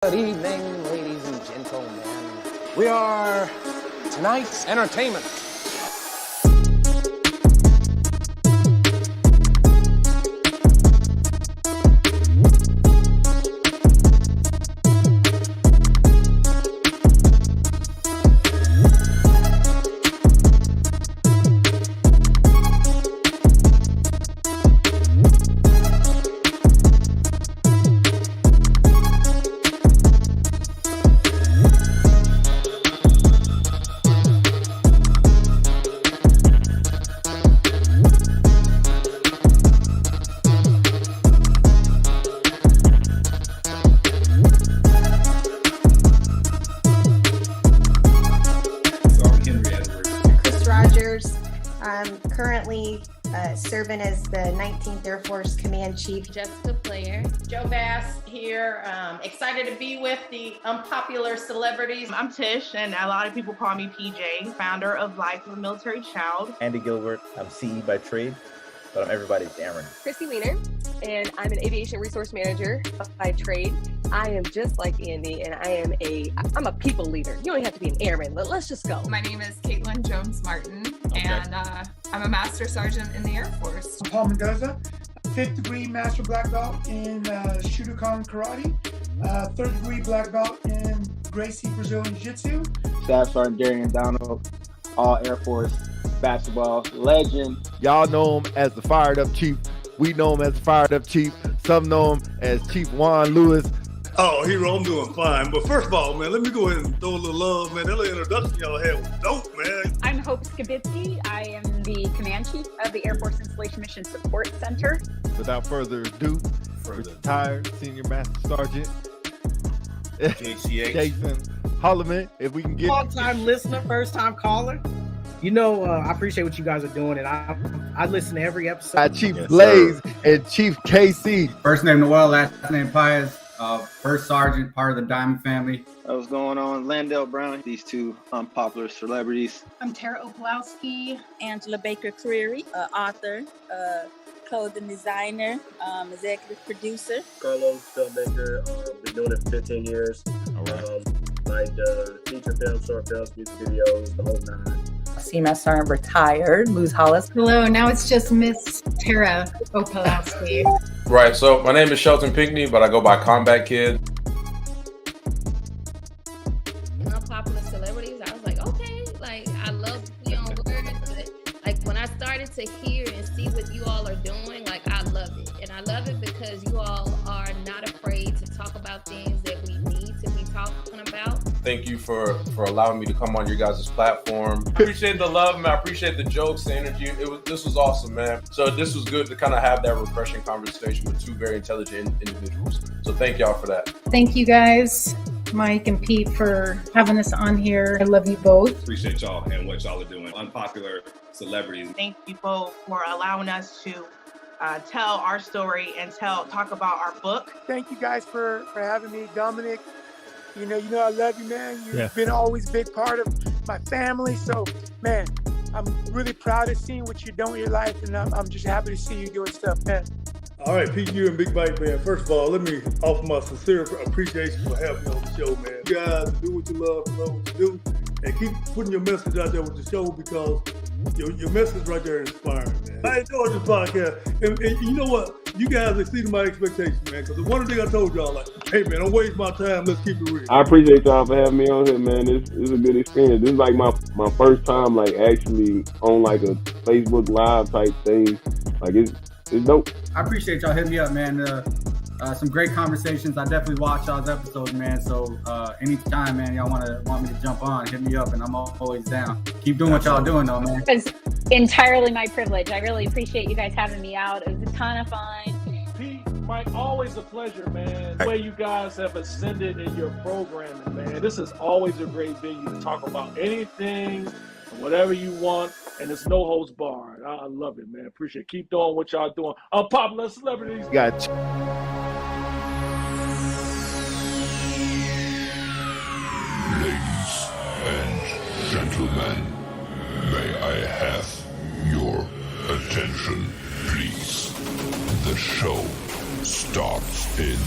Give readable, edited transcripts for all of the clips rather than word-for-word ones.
Good evening, ladies and gentlemen. We are tonight's entertainment. I'm currently serving as the 19th Air Force Command Chief. Jessica Player. Joe Bass here. Excited to be with the Unpopular Celebrities. I'm Tish, and a lot of people call me PJ, founder of Life of a Military Child. Andy Gilbert. I'm CE by trade, but I'm everybody's Aaron. Christy Wiener, and I'm an aviation resource manager by trade. I am just like Andy, and I'm a people leader. You don't have to be an airman, but let's just go. My name is Caitlin Jones Martin, and I'm a Master Sergeant in the Air Force. I'm Paul Mendoza, 5th degree Master Black Belt in Shotokan Karate, 3rd degree Black Belt in Gracie Brazilian Jiu-Jitsu. Staff Sergeant Darian Donald, all Air Force basketball legend. Y'all know him as the Fired Up Chief. We know him as the Fired Up Chief. Some know him as Chief Juan Lewis. Oh, hero, I'm doing fine. But first of all, man, let me go ahead and throw a little love, man. That little introduction y'all had was dope, man. I'm Hope Skibitsky. I am the Command Chief of the Air Force Installation Mission Support Center. Without further ado, retired Senior Master Sergeant Jason Holloman, if we can get long-time listener, first-time caller. You know, I appreciate what you guys are doing, and I listen to every episode. Chief Blaze and Chief KC. First name Noel, last name Pius. First Sergeant, part of the Diamond family. What's going on? Landell Brown, these two unpopular celebrities. I'm Tara Opalowski. Angela Baker Creary, author, clothing designer, executive producer. Carlos Baker, been doing it for 15 years. Like feature films, short films, music videos, the whole nine. CMSgt retired, Luz Hollis. Hello, now it's just Miss Tara Opalowski. Right, so my name is Shelton Pinckney, but I go by Combat Kid. Unpopular Celebrities, I was like, okay, like I love to be on words, but like when I started to hear and see what you all are doing, like I love it. And I love it because you all are not afraid to talk about things that we need to be talking about. Thank you for allowing me to come on your guys' platform. I appreciate the love, man. I appreciate the jokes, the energy. This was awesome, man. So this was good to kind of have that refreshing conversation with two very intelligent individuals. So thank y'all for that. Thank you guys, Mike and Pete, for having us on here. I love you both. Appreciate y'all and what y'all are doing. Unpopular Celebrities. Thank you both for allowing us to tell our story and talk about our book. Thank you guys for having me, Dominic. You know I love you, man. You've been always a big part of my family. So, man, I'm really proud of seeing what you're doing in your life, and I'm just happy to see you doing stuff, man. All right, PQ and Big Bike, man. First of all, let me offer my sincere appreciation for having me on the show, man. You guys do what you love what you do, and keep putting your message out there with the show because your message right there is inspiring, man. I enjoyed this podcast, and you know what? You guys exceeded my expectations, man, because the one thing I told y'all, like, hey, man, don't waste my time. Let's keep it real. I appreciate y'all for having me on here, man. It's a good experience. This is like my first time, like, actually on, like, a Facebook Live type thing. Like, it's dope. I appreciate y'all hitting me up, man. Some great conversations. I definitely watch y'all's episodes, man. So anytime, man, y'all want me to jump on, hit me up, and I'm always down. Keep doing what y'all doing, though, man. It's entirely my privilege. I really appreciate you guys having me out. It was a ton of fun. Pete, Mike, always a pleasure, man. The way you guys have ascended in your programming, man. This is always a great venue to talk about anything, whatever you want, and it's no holds barred. I love it, man. Appreciate it. Keep doing what y'all doing. Unpopular Celebrities. Gotcha. Ladies and gentlemen, may I have your attention, please? The show starts in 10,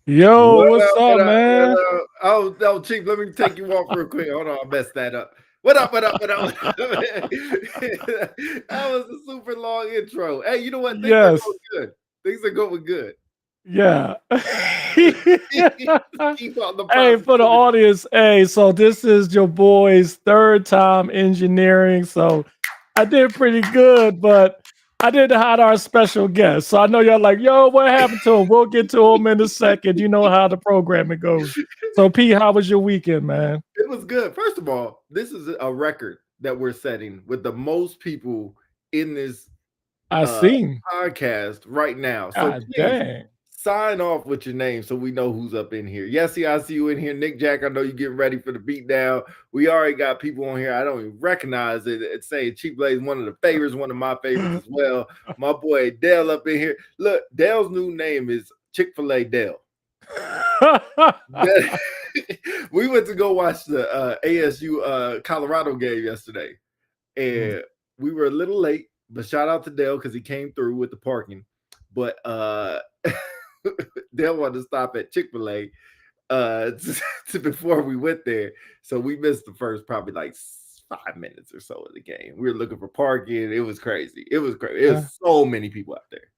Yo, what's up, man? Oh, Chief, let me take you off real quick. Hold on, I messed that up. What up? That was a super long intro. Hey, you know what? Things are going good. Things are going good. Yeah. Keep on the Hey, for the audience, so this is your boy's third time engineering. So I did pretty good, but I didn't hide our special guest. So I know y'all like, yo, what happened to him? We'll get to him in a second. You know how the programming goes. So P, how was your weekend, man? It was good. First of all, this is a record that we're setting with the most people in this podcast right now. So God dang. Sign off with your name so we know who's up in here. Yes, I see you in here. Nick Jack, I know you're getting ready for the beatdown. We already got people on here. I don't even recognize it. It's saying Chief Blaze, one of the favorites, one of my favorites as well. My boy Dale up in here. Look, Dale's new name is Chick-fil-A Dale. We went to go watch the ASU Colorado game yesterday, and we were a little late, but shout out to Dale because he came through with the parking. But Dale wanted to stop at Chick-fil-A before we went there. So we missed the first probably like 5 minutes or so of the game. We were looking for parking. It was crazy. It was crazy. It was so many people out there.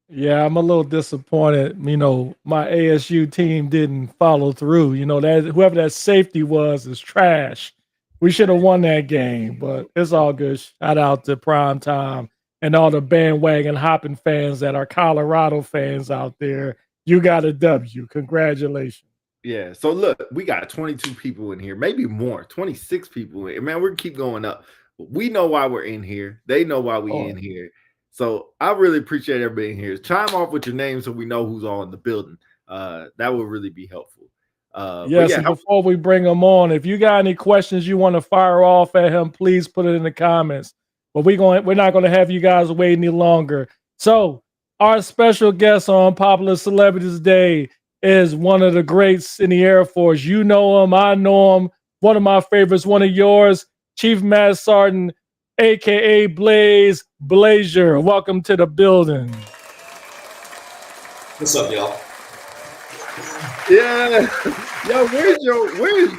Yeah, I'm a little disappointed. You know, my ASU team didn't follow through. You know, that whoever that safety was is trash. We should have won that game, but it's all good. Shout out to Prime Time and all the bandwagon hopping fans that are Colorado fans out there. You got a W. Congratulations. Yeah. So look, we got 22 people in here, maybe more, 26 people in here. Man, we're gonna keep going up. We know why we're in here. They know why we're in here. So I really appreciate everybody in here. Chime off with your name so we know who's all in the building. That would really be helpful. Yes, and before we bring him on, if you got any questions you want to fire off at him, please put it in the comments. But we're not going to have you guys wait any longer. So our special guest on Unpopular Celebrities Day is one of the greats in the Air Force. You know him, I know him. One of my favorites, one of yours, Chief Master Sergeant, aka Blazier. Welcome to the building. What's up, y'all? Yeah. Yo, where's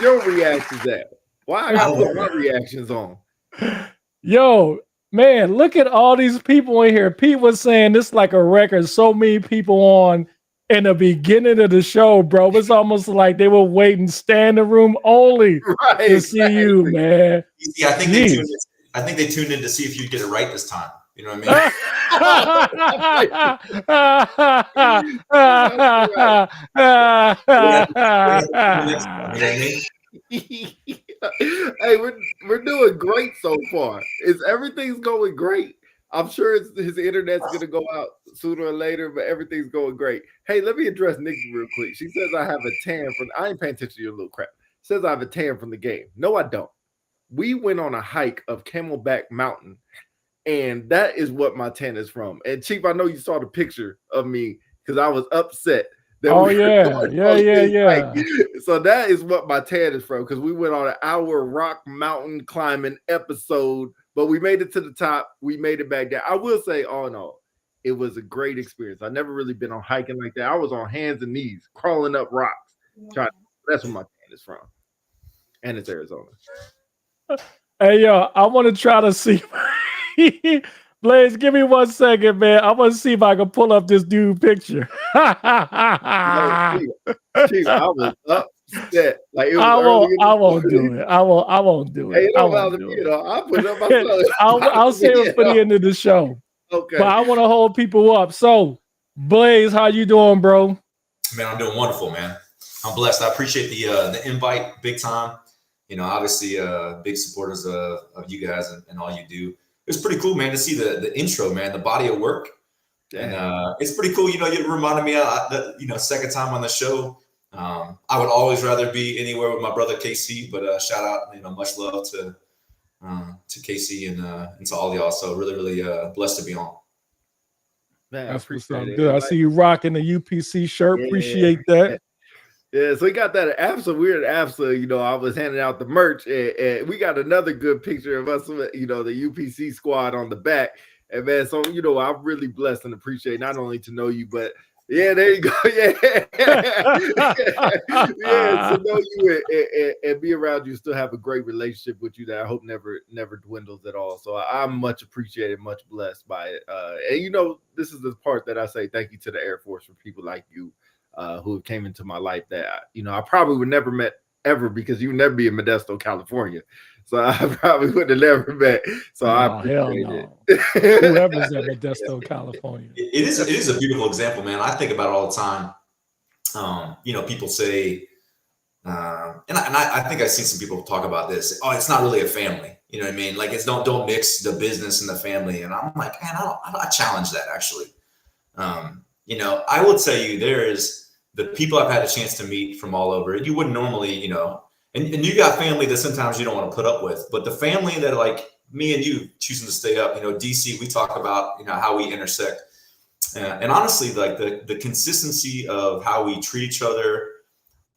your reactions at? Why I gotta put my reactions on? Yo, man, look at all these people in here. Pete was saying this like a record. So many people on in the beginning of the show, bro. It's almost like they were waiting standing room only to see you, man. You see, I think they tuned in to see if you get it right this time. You know what I mean? Hey, we're doing great so far. Everything's going great. I'm sure his internet's gonna go out sooner or later, but everything's going great. Hey, let me address Nikki real quick. She says I have a tan from. I ain't paying attention to your little crap. Says I have a tan from the game. No, I don't. We went on a hike of Camelback Mountain, and that is what my tan is from. And Chief, I know you saw the picture of me because I was upset. Yeah. So that is what my tan is from, because we went on an hour rock mountain climbing episode, but we made it to the top. We made it back down. I will say, all in all, it was a great experience. I've never really been on hiking like that. I was on hands and knees, crawling up rocks. That's where my tan is from. And it's Arizona. Hey, yo, I want to try to see. Blaze, give me 1 second, man. I want to see if I can pull up this dude picture. Chief, I was upset. Like, it was I won't do it. I won't do it. Hey, don't bother me, I'll put it up myself. I'll save it for the end of the show. Okay. But I want to hold people up. So, Blaze, how you doing, bro? Man, I'm doing wonderful, man. I'm blessed. I appreciate the invite, big time. You know, obviously, big supporters of you guys and all you do. It was pretty cool, man, to see the intro, man, the body of work. And it's pretty cool. You know, you reminded me of second time on the show. I would always rather be anywhere with my brother KC, but shout out, much love to KC and to all y'all. So really blessed to be on. Man, that's what's up. Good. I see you rocking the UPC shirt. Appreciate that. Yeah, so we got that at AFSA. We were at AFSA, I was handing out the merch, and we got another good picture of us, the UPC squad on the back. And man, so I'm really blessed and appreciate not only to know you, but Yeah, there you go. Yeah. Yeah, to know you and be around you, still have a great relationship with you that I hope never dwindles at all. So I'm much appreciated, much blessed by it. And you know, this is the part that I say thank you to the Air Force for people like you who came into my life that you know I probably would never met ever because you would never be in Modesto, California. So I probably would have never met. So I appreciate it. Whoever's at Modesto, California. It is a beautiful example, man. I think about it all the time. You know, people say, and I think I've seen some people talk about this. Oh, it's not really a family. You know what I mean? Like, it's don't mix the business and the family. And I'm like, man, I challenge that actually. You know, I will tell you, there's the people I've had a chance to meet from all over. You wouldn't normally, you know, and you got family that sometimes you don't want to put up with, but the family that like me and you choosing to stay up, you know, DC, we talk about, you know, how we intersect. And honestly, like the consistency of how we treat each other,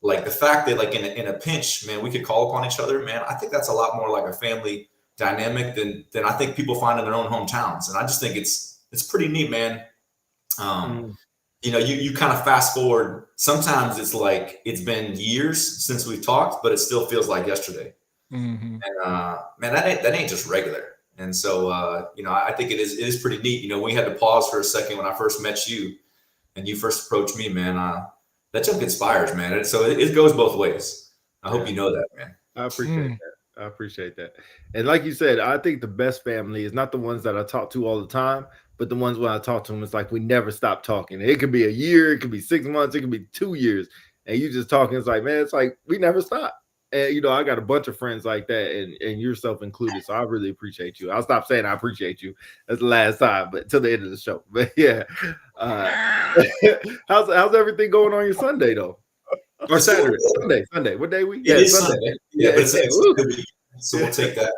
like the fact that like in a pinch, man, we could call upon each other, man, I think that's a lot more like a family dynamic than I think people find in their own hometowns. And I just think it's pretty neat, man. You know, you kind of fast forward. Sometimes it's like it's been years since we've talked, but it still feels like yesterday. And man, that ain't just regular. And so you know, I think it is pretty neat. You know, we had to pause for a second when I first met you, and you first approached me, man. That jump inspires, man. And so it goes both ways. I hope you know that, man. I appreciate that. I appreciate that. And like you said, I think the best family is not the ones that I talk to all the time, but the ones when I talk to them, it's like we never stop talking. It could be a year, it could be 6 months, it could be 2 years, and you just talking. It's like, man, it's like we never stop. And you know, I got a bunch of friends like that, and yourself included. So I really appreciate you. I'll stop saying I appreciate you. That's the last time, but till the end of the show. But yeah, how's everything going on your Sunday though? Or Saturday? Sunday. What day we? Yeah, it's Sunday. Yeah, but it's a good weekend, so we'll take that.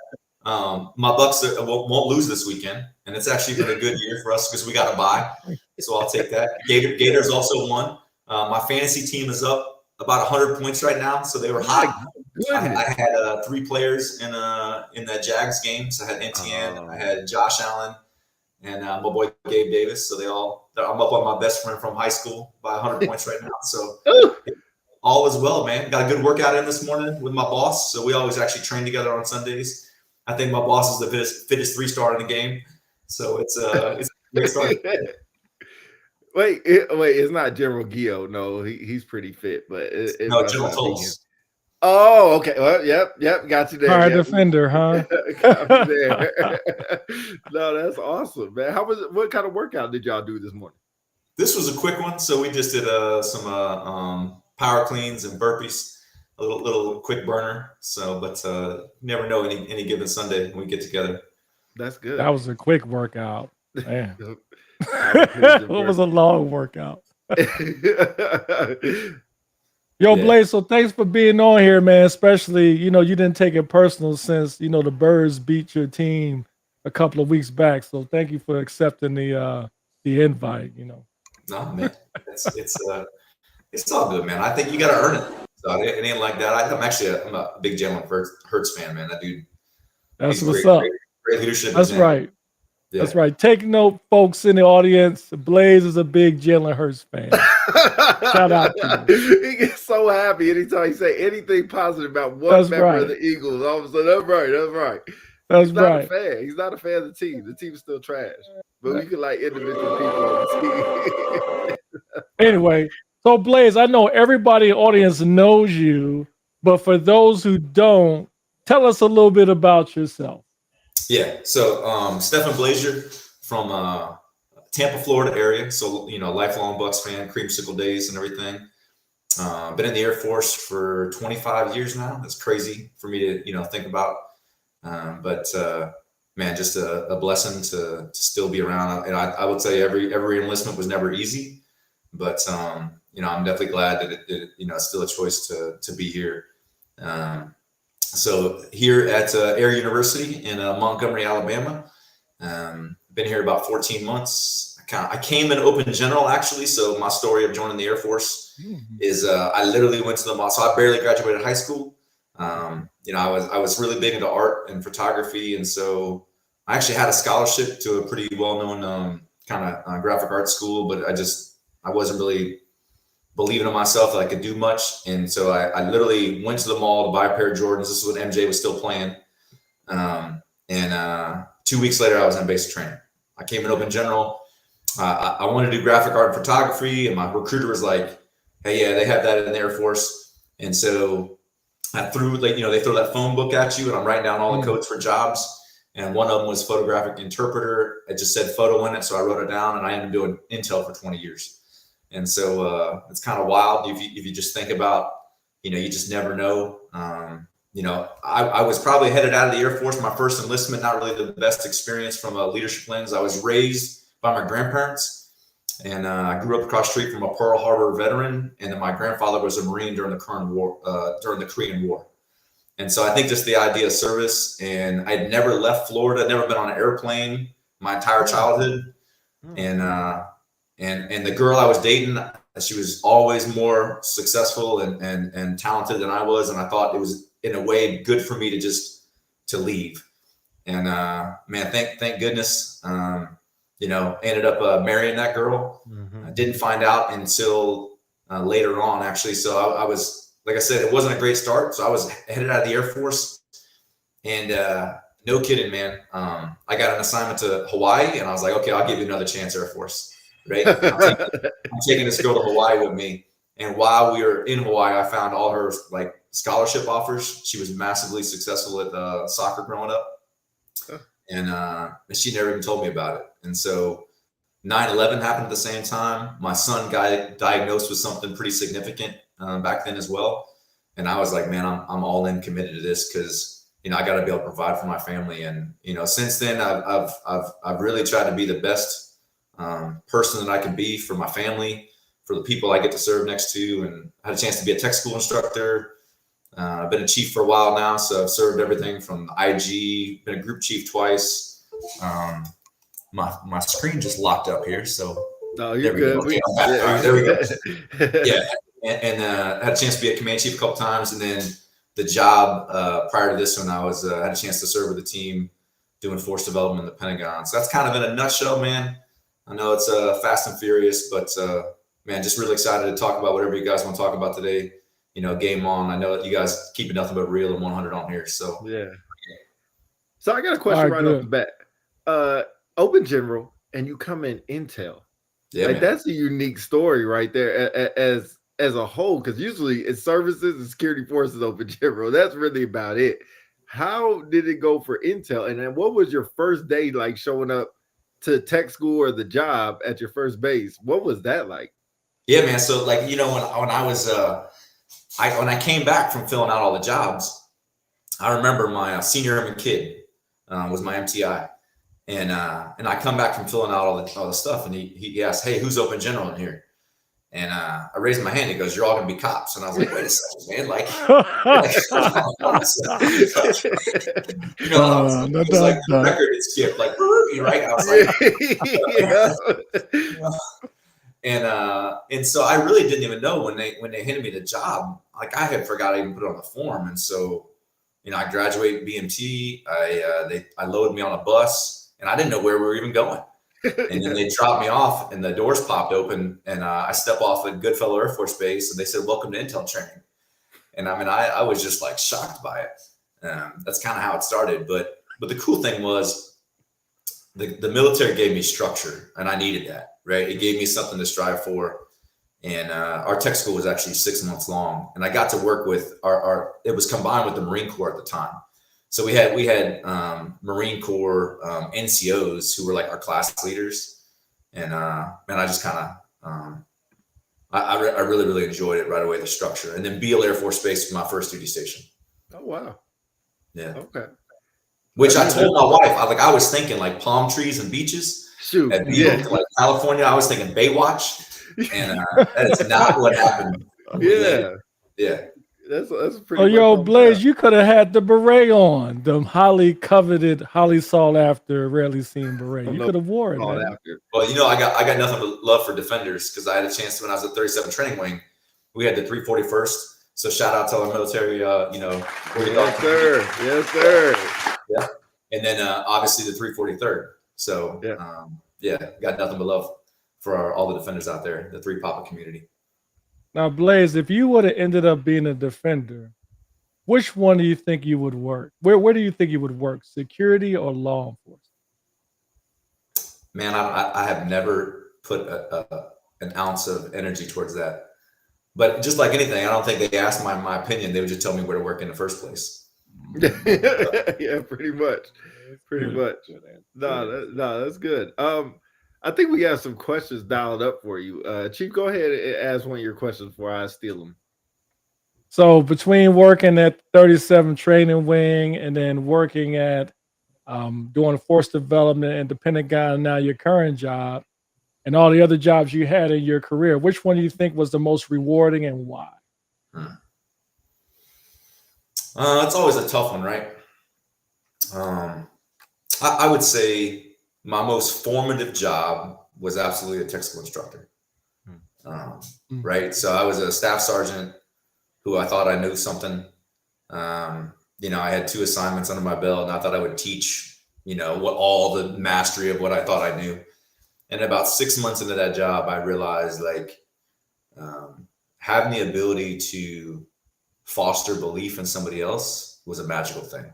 My Bucks won't lose this weekend, and it's actually been a good year for us because we got a bye. So I'll take that. Gators also won. My fantasy team is up about 100 points right now, so they were hot. I had 3 players in that Jags game. So I had NTN, I had Josh Allen, and my boy Gabe Davis. So I'm up on my best friend from high school by 100 points right now. So all is well, man. Got a good workout in this morning with my boss. So we always actually train together on Sundays. I think my boss is the fittest 3-star in the game. So it's a great start. Wait, it's not General Gio. No, he's pretty fit, but no, General Tulsa. Oh, okay. Well, yep, got you there. Hard defender, huh? Got you there. No, that's awesome, man. How was it? What kind of workout did y'all do this morning? This was a quick one. So we just did some power cleans and burpees, a little quick burner. So, but never know any given Sunday when we get together. That's good. That was a quick workout. Man. It was a long workout. Yo, Blaze, so thanks for being on here, man. Especially, you know, you didn't take it personal since, you know, the Birds beat your team a couple of weeks back. So thank you for accepting the invite, you know. No, man. It's all good, man. I think you got to earn it. So it ain't like that. I'm a big Jalen Hurts fan, man. That dude. That's what's up. Great leadership. That's right. Yeah. That's right. Take note, folks in the audience. Blaze is a big Jalen Hurts fan. Shout out to you. He gets so happy anytime he say anything positive about one member of the Eagles. All of a sudden, that's right. That's He's not right. a fan. He's not a fan of the team. The team is still trash. But we can like individual people on the team. Anyway, so Blaze, I know everybody in the audience knows you, but for those who don't, tell us a little bit about yourself. Yeah. So Stefan Blazier from Tampa, Florida area. So, you know, lifelong Bucks fan, creamsicle days and everything. Been in the Air Force for 25 years now. That's crazy for me to, you know, think about. But man, just a blessing to still be around. And I would say every enlistment was never easy, but you know, I'm definitely glad that it you know, it's still a choice to be here. So here at Air University in Montgomery, Alabama, been here about 14 months. I came in open general actually. So my story of joining the Air Force is I literally went to so I barely graduated high school. You know, I was really big into art and photography. And so I actually had a scholarship to a pretty well-known kind of graphic arts school, but I wasn't really believing in myself that I could do much. And so I literally went to the mall to buy a pair of Jordans. This is when MJ was still playing. And 2 weeks later, I was in basic training. I came in open general. I wanted to do graphic art and photography, and my recruiter was like, "Hey, yeah, they have that in the Air Force." And so I threw, like, they throw that phone book at you, and I'm writing down all the codes for jobs. And one of them was photographic interpreter. It just said photo in it, so I wrote it down, and I ended up doing Intel for 20 years. And so it's kind of wild if you just think about, you just never know. I was probably headed out of the Air Force, my first enlistment, not really the best experience from a leadership lens. I was raised by my grandparents, and I grew up across the street from a Pearl Harbor veteran, and then my grandfather was a Marine during the Korean War. And so I think just the idea of service, and I'd never left Florida, never been on an airplane my entire childhood. And the girl I was dating, she was always more successful and talented than I was. And I thought it was, in a way, good for me to leave. And man, thank goodness, ended up marrying that girl. I didn't find out until later on, actually. So I was, like I said, it wasn't a great start. So I was headed out of the Air Force, and no kidding, man. I got an assignment to Hawaii, and I was like, okay, I'll give you another chance, Air Force. Right? I'm taking this girl to Hawaii with me. And while we were in Hawaii, I found all her scholarship offers. She was massively successful at soccer growing up. And she never even told me about it. And so 9/11 happened at the same time. My son got diagnosed with something pretty significant back then as well. And I was like, man, I'm all in, committed to this, because, I got to be able to provide for my family. And, since then I've really tried to be the best person that I can be for my family, for the people I get to serve next to, and I had a chance to be a tech school instructor. I've been a chief for a while now, so I've served everything from IG, been a group chief twice. My screen just locked up here, so you're good. Okay, all right, there we go. Yeah, and had a chance to be a command chief a couple times, and then the job prior to this one, I was had a chance to serve with the team doing force development in the Pentagon. So that's kind of in a nutshell, man. I know it's fast and furious, but man, just really excited to talk about whatever you guys want to talk about today. Game on. I know that you guys keep it nothing but real and 100 on here. So yeah. So I got a question right off the bat. Open general, and you come in Intel. Yeah, that's a unique story right there as a whole, because usually it's services and security forces open general. That's really about it. How did it go for Intel? And then what was your first day like, showing up to tech school or the job at your first base? What was that like? Yeah, man. So when I was when I came back from filling out all the jobs, I remember my senior airman kid was my MTI, and I come back from filling out all the stuff, and he asked, "Hey, who's open general in here?" And I raised my hand. He goes, "You're all gonna be cops." And I was like, "Wait a second, man! Like the record had skipped, like, right?" I was like, and so I really didn't even know when they handed me the job. Like, I had forgot I even put it on the form. And so, I graduated BMT. I loaded me on a bus, and I didn't know where we were even going. And then they dropped me off, and the doors popped open, and I step off at Goodfellow Air Force Base, and they said, "Welcome to Intel training." And I mean, I was just like shocked by it. That's kind of how it started. But the cool thing was the military gave me structure, and I needed that, right? It gave me something to strive for. And our tech school was actually 6 months long, and I got to work with it was combined with the Marine Corps at the time. So we had Marine Corps NCOs who were like our class leaders, and man, I just kind of I really, really enjoyed it right away, the structure. And then Beale Air Force Base was my first duty station. Oh wow! Yeah. Okay. Which I told my wife, I was thinking like palm trees and beaches. Shoot. At Beale, like California, I was thinking Baywatch. And that is not what happened. Yeah. That's pretty. Oh, yo, Blaze, you could have had the beret on, the highly coveted, highly sought after, rarely seen beret. You could have wore it. Well, I got nothing but love for defenders, because I had a chance when I was at 37 Training Wing. We had the 341st. So shout out to our military. Yes, sir. Yes, sir. Yeah. And then obviously the 343rd. So got nothing but love all the defenders out there, the 3 Papa community. Now, Blaze, if you would have ended up being a defender, which one do you think you would work? Where do you think you would work? Security or law enforcement? Man, I have never put an ounce of energy towards that. But just like anything, I don't think they asked my opinion. They would just tell me where to work in the first place. Yeah, pretty much. Pretty much. No, that's good. I think we have some questions dialed up for you. Chief, go ahead and ask one of your questions before I steal them. So between working at 37 Training Wing and then working at doing force development and the Pentagon, now your current job, and all the other jobs you had in your career, which one do you think was the most rewarding and why? It's always a tough one, right? I would say my most formative job was absolutely a technical instructor. Right. So I was a staff sergeant who I thought I knew something. You know, I had 2 assignments under my belt and I thought I would teach, you know, what all the mastery of what I thought I knew. And about 6 months into that job, I realized like having the ability to foster belief in somebody else was a magical thing.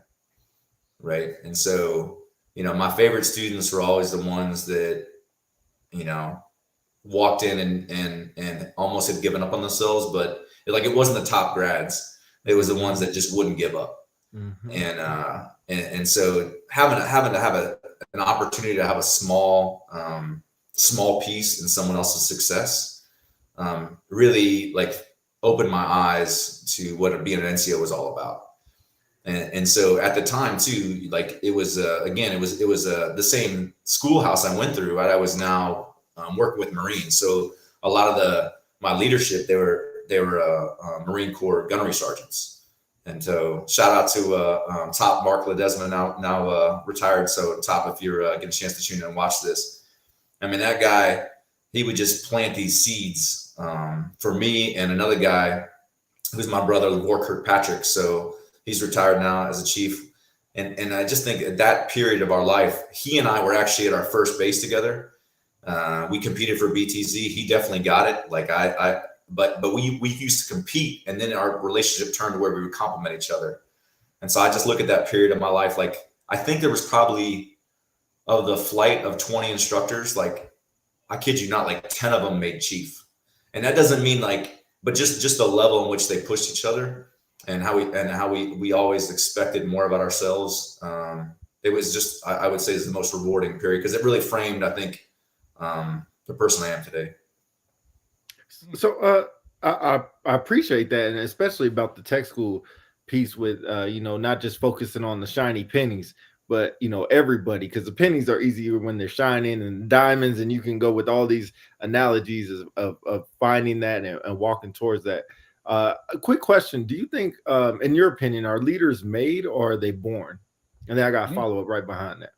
Right. And so, you know, my favorite students were always the ones that, you know, walked in and almost had given up on themselves, but like it wasn't the top grads. It was the ones that just wouldn't give up. And so having to have an opportunity to have a small piece in someone else's success really like opened my eyes to what being an NCO was all about. And so at the time too, like it was again, it was the same schoolhouse I went through, right? I was now working with Marines. So a lot of my leadership, they were Marine Corps gunnery sergeants. And so shout out to Top Mark Ledesma, now retired. So Top, if you're getting a chance to tune in and watch this, I mean, that guy, he would just plant these seeds for me and another guy who's my brother, War Kirkpatrick. So he's retired now as a chief. And I just think at that period of our life, he and I were actually at our first base together. We competed for BTZ. He definitely got it. Like but we used to compete, and then our relationship turned to where we would complement each other. And so I just look at that period of my life. Like, I think there was probably of the flight of 20 instructors, like, I kid you not, like 10 of them made chief. And that doesn't mean like, but just the level in which they pushed each other and how we always expected more about ourselves. It was just, I would say, is the most rewarding period because it really framed, I think, the person I am today. So I appreciate that, and especially about the tech school piece with you know, not just focusing on the shiny pennies, but you know, everybody, because the pennies are easier when they're shining, and diamonds, and you can go with all these analogies of finding that and walking towards that. A quick question: do you think, in your opinion, are leaders made or are they born? And then I got a follow up right behind that.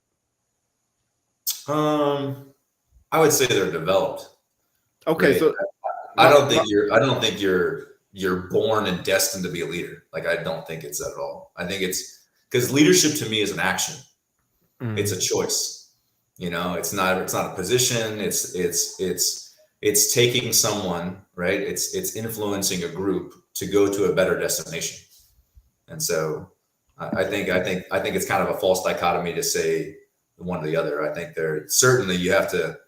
I would say they're developed. Okay, right? so I don't think you're born and destined to be a leader. Like, I don't think it's that at all. I think it's because leadership to me is an action. It's a choice. You know, it's not a position. It's taking someone, right? It's influencing a group to go to a better destination. And so I think it's kind of a false dichotomy to say one or the other. I think certainly you have to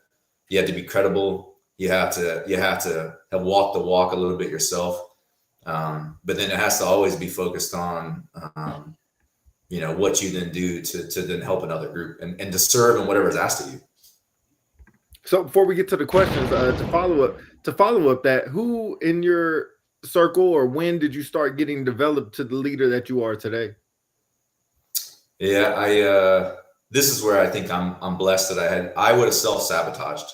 be credible. You have to have walked the walk a little bit yourself. But then it has to always be focused on, you know, what you then do to then help another group and to serve in whatever is asked of you. So before we get to the questions, to follow up that, who in your circle or when did you start getting developed to the leader that you are today? Yeah, this is where I think I'm blessed that I would have self-sabotaged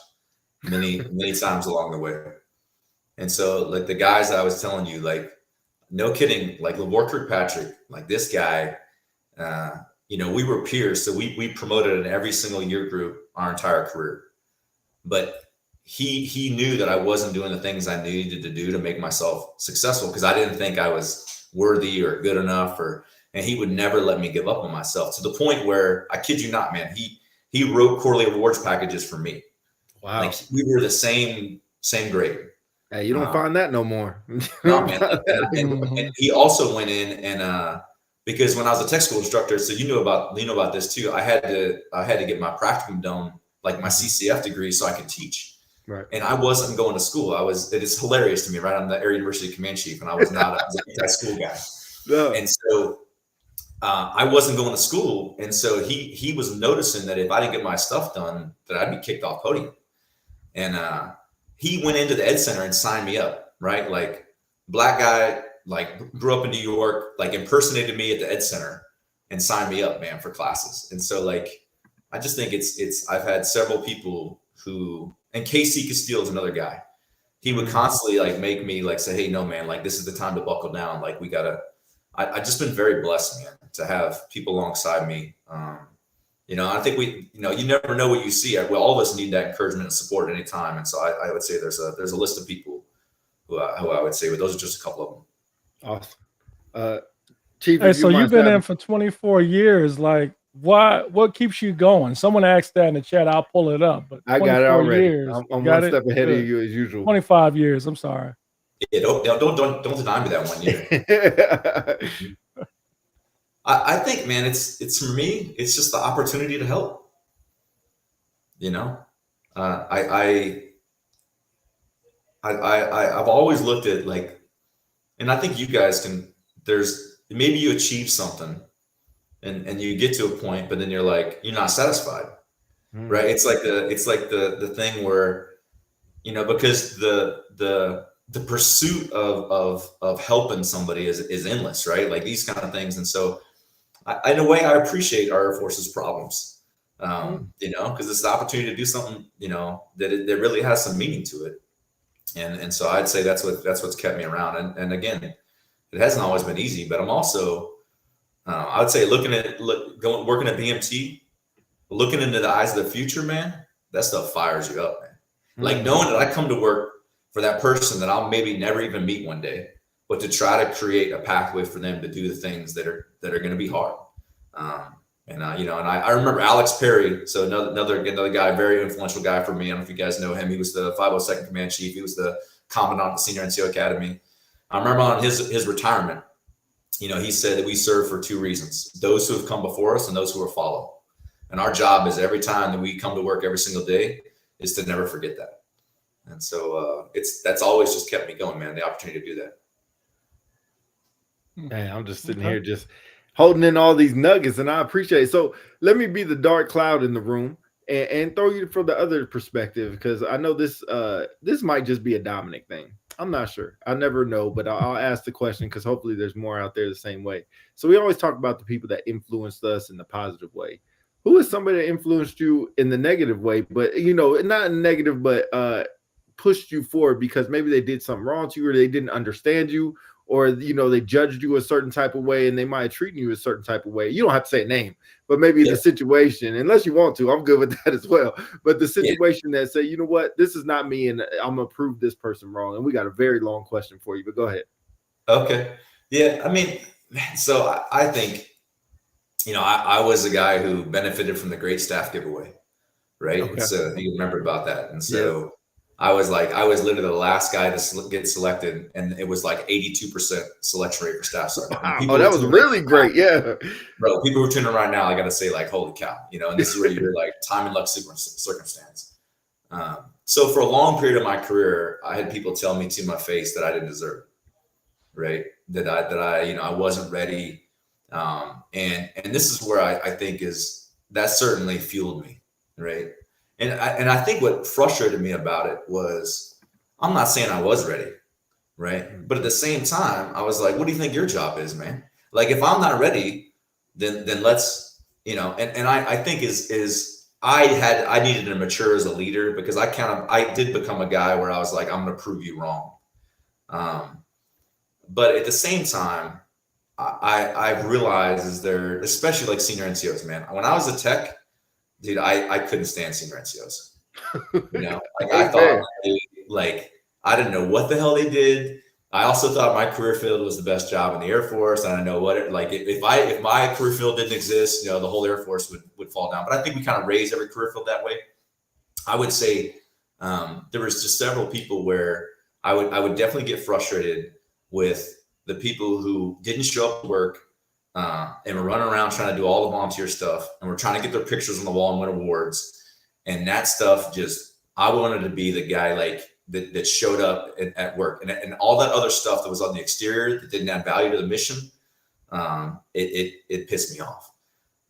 many times along the way. And so like the guys I was telling you, like, no kidding, like War Kirkpatrick, like this guy, you know, we were peers. So we promoted in every single year group our entire career. But he knew that I wasn't doing the things I needed to do to make myself successful because I didn't think I was worthy or good enough, and he would never let me give up on myself, to the point where, I kid you not, man, he wrote quarterly rewards packages for me. Wow. Like we were the same grade. Hey, you don't find that no more. No, man. And he also went in and because when I was a tech school instructor, so you know about this too. I had to get my practicum done, like my CCF degree, so I could teach. Right. And I wasn't going to school. It is hilarious to me, right? I'm the Area University Command Chief, and I was not a school guy. No. And so I wasn't going to school, and so he was noticing that if I didn't get my stuff done, that I'd be kicked off podium. And he went into the Ed Center and signed me up, right? Like black guy, like grew up in New York, like impersonated me at the Ed Center and signed me up, man, for classes. And so like, I just think I've had several people who, and KC Castile is another guy. He would constantly like make me like say, hey, no, man, like this is the time to buckle down. Like I just been very blessed, man, to have people alongside me. I think you never know what you see. Well, all of us need that encouragement and support at any time. And so I would say there's a list of people who I would say, but those are just a couple of them. Awesome. Chief, Hey, so you've been in for 24 years. Like, what keeps you going? Someone asked that in the chat. I'll pull it up. But I got it already. Years, I'm one step ahead of you as usual. 25 years. I'm sorry. Yeah, don't deny me that 1 year. I think, man, it's for me, it's just the opportunity to help. I've always looked at like, and I think you guys maybe you achieve something and you get to a point, but then you're like, you're not satisfied. Right. It's like the thing where, because the pursuit of helping somebody is endless, right? Like these kind of things. And so in a way, I appreciate our Air Force's problems, because it's the opportunity to do something, that really has some meaning to it. And so I'd say that's what's kept me around. And again, it hasn't always been easy, but I'm also, I would say working at BMT, looking into the eyes of the future, man, that stuff fires you up, man. Like knowing that I come to work for that person that I'll maybe never even meet one day, but to try to create a pathway for them to do the things that are going to be hard. And I remember Alex Perry. So another guy, very influential guy for me. I don't know if you guys know him. He was the 502nd Command Chief. He was the commandant of the Senior NCO Academy. I remember on his retirement, he said that we serve for two reasons: those who have come before us and those who are follow. And our job is every time that we come to work every single day is to never forget that. And so that's always just kept me going, man. The opportunity to do that. Hey, I'm just sitting here just holding in all these nuggets, and I appreciate it. So let me be the dark cloud in the room and throw you from the other perspective, because I know this might just be a Dominic thing. I'm not sure. I never know, but I'll ask the question because hopefully there's more out there the same way. So we always talk about the people that influenced us in the positive way. Who is somebody that influenced you in the negative way, but not in negative, but pushed you forward because maybe they did something wrong to you, or they didn't understand you, or they judged you a certain type of way and they might have treated you a certain type of way? You don't have to say a name, but maybe the situation, unless you want to, I'm good with that as well. But the situation that say, you know what, this is not me, and I'm gonna prove this person wrong. And we got a very long question for you, but go ahead. Okay. Yeah. I mean, so I think, I was a guy who benefited from the great staff giveaway, right? Okay. So you remember about that. And so I was literally the last guy to get selected, and it was like 82% selection rate for staff sergeant. Wow, that was really great. Yeah. Bro, people who are tuning in right now, I got to say, like, holy cow, and this is where you're like time and luck circumstance. So for a long period of my career, I had people tell me to my face that I didn't deserve it, right? That I wasn't ready. And this is where I think that certainly fueled me, right? And I think what frustrated me about it was, I'm not saying I was ready, right? But at the same time, I was like, what do you think your job is, man? Like, if I'm not ready, then let's, and I think I needed to mature as a leader, because I did become a guy where I was like, I'm going to prove you wrong. But at the same time, I realized especially like senior NCOs, man, when I was a tech, dude, I couldn't stand senior NCOs. I thought I didn't know what the hell they did. I also thought my career field was the best job in the Air Force. I don't know if my career field didn't exist, the whole Air Force would fall down. But I think we kind of raised every career field that way. I would say there was just several people where I would definitely get frustrated with the people who didn't show up to work and were running around trying to do all the volunteer stuff, and were trying to get their pictures on the wall and win awards. And that stuff I wanted to be the guy like that showed up at work, and all that other stuff that was on the exterior that didn't add value to the mission. It pissed me off.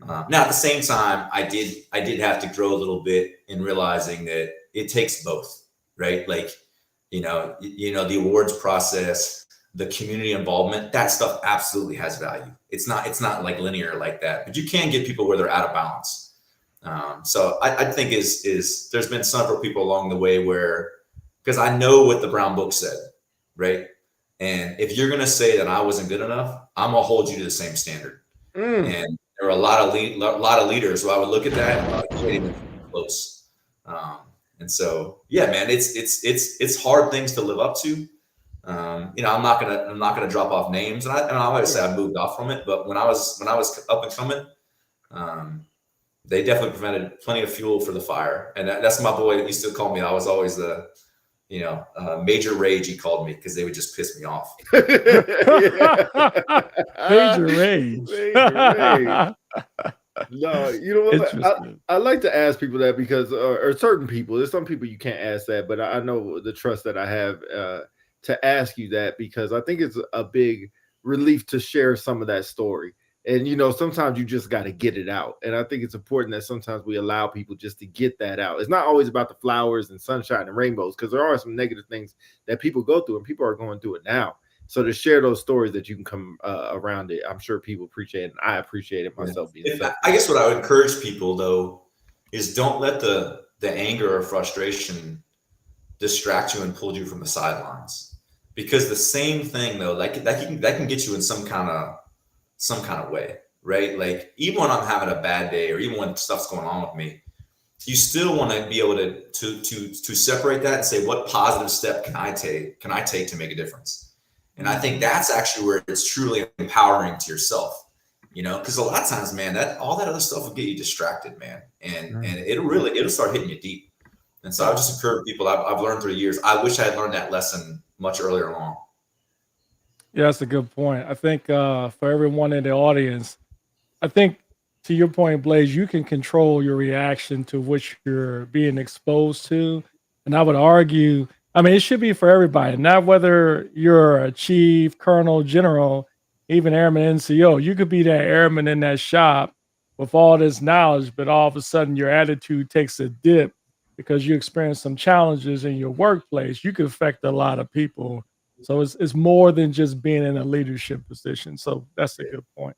Now at the same time, I did have to grow a little bit in realizing that it takes both, right? Like, the awards process, the community involvement, that stuff absolutely has value. It's not like linear like that, but you can get people where they're out of balance. So I think there's been several people along the way because I know what the Brown Book said, right? And if you're going to say that I wasn't good enough, I'm going to hold you to the same standard. And there were a lot of leaders who I would look at that and I can't even come close. And so, yeah, man, it's hard things to live up to. I'm not gonna drop off names, and I always say I moved off from it. But when I was up and coming, they definitely provided plenty of fuel for the fire. And that's my boy that used to call me. I was always the Major Rage, he called me, because they would just piss me off. Major Rage. No, you know what? I like to ask people that because, or certain people, there's some people you can't ask that, but I know the trust that I have to ask you that, because I think it's a big relief to share some of that story. And, sometimes you just got to get it out. And I think it's important that sometimes we allow people just to get that out. It's not always about the flowers and sunshine and rainbows, because there are some negative things that people go through, and people are going through it now. So to share those stories that you can come around it, I'm sure people appreciate it. And I appreciate it myself. I guess what I would encourage people, though, is don't let the anger or frustration distract you and pull you from the sidelines. Because the same thing, though, like that can get you in some kind of way, right? Like, even when I'm having a bad day, or even when stuff's going on with me, you still want to be able to separate that and say, what positive step can I take to make a difference? And I think that's actually where it's truly empowering to yourself, because a lot of times, man, all that other stuff will get you distracted, man. And it'll start hitting you deep. And so I just encourage people, I've learned through the years. I wish I had learned that lesson much earlier on. Yeah, that's a good point. I think for everyone in the audience, I think to your point, Blaze, you can control your reaction to what you're being exposed to. And I would argue, it should be for everybody, not whether you're a chief, colonel, general, even airman, NCO. You could be that airman in that shop with all this knowledge, but all of a sudden your attitude takes a dip because you experience some challenges in your workplace. You could affect a lot of people. So it's more than just being in a leadership position. So that's a good point.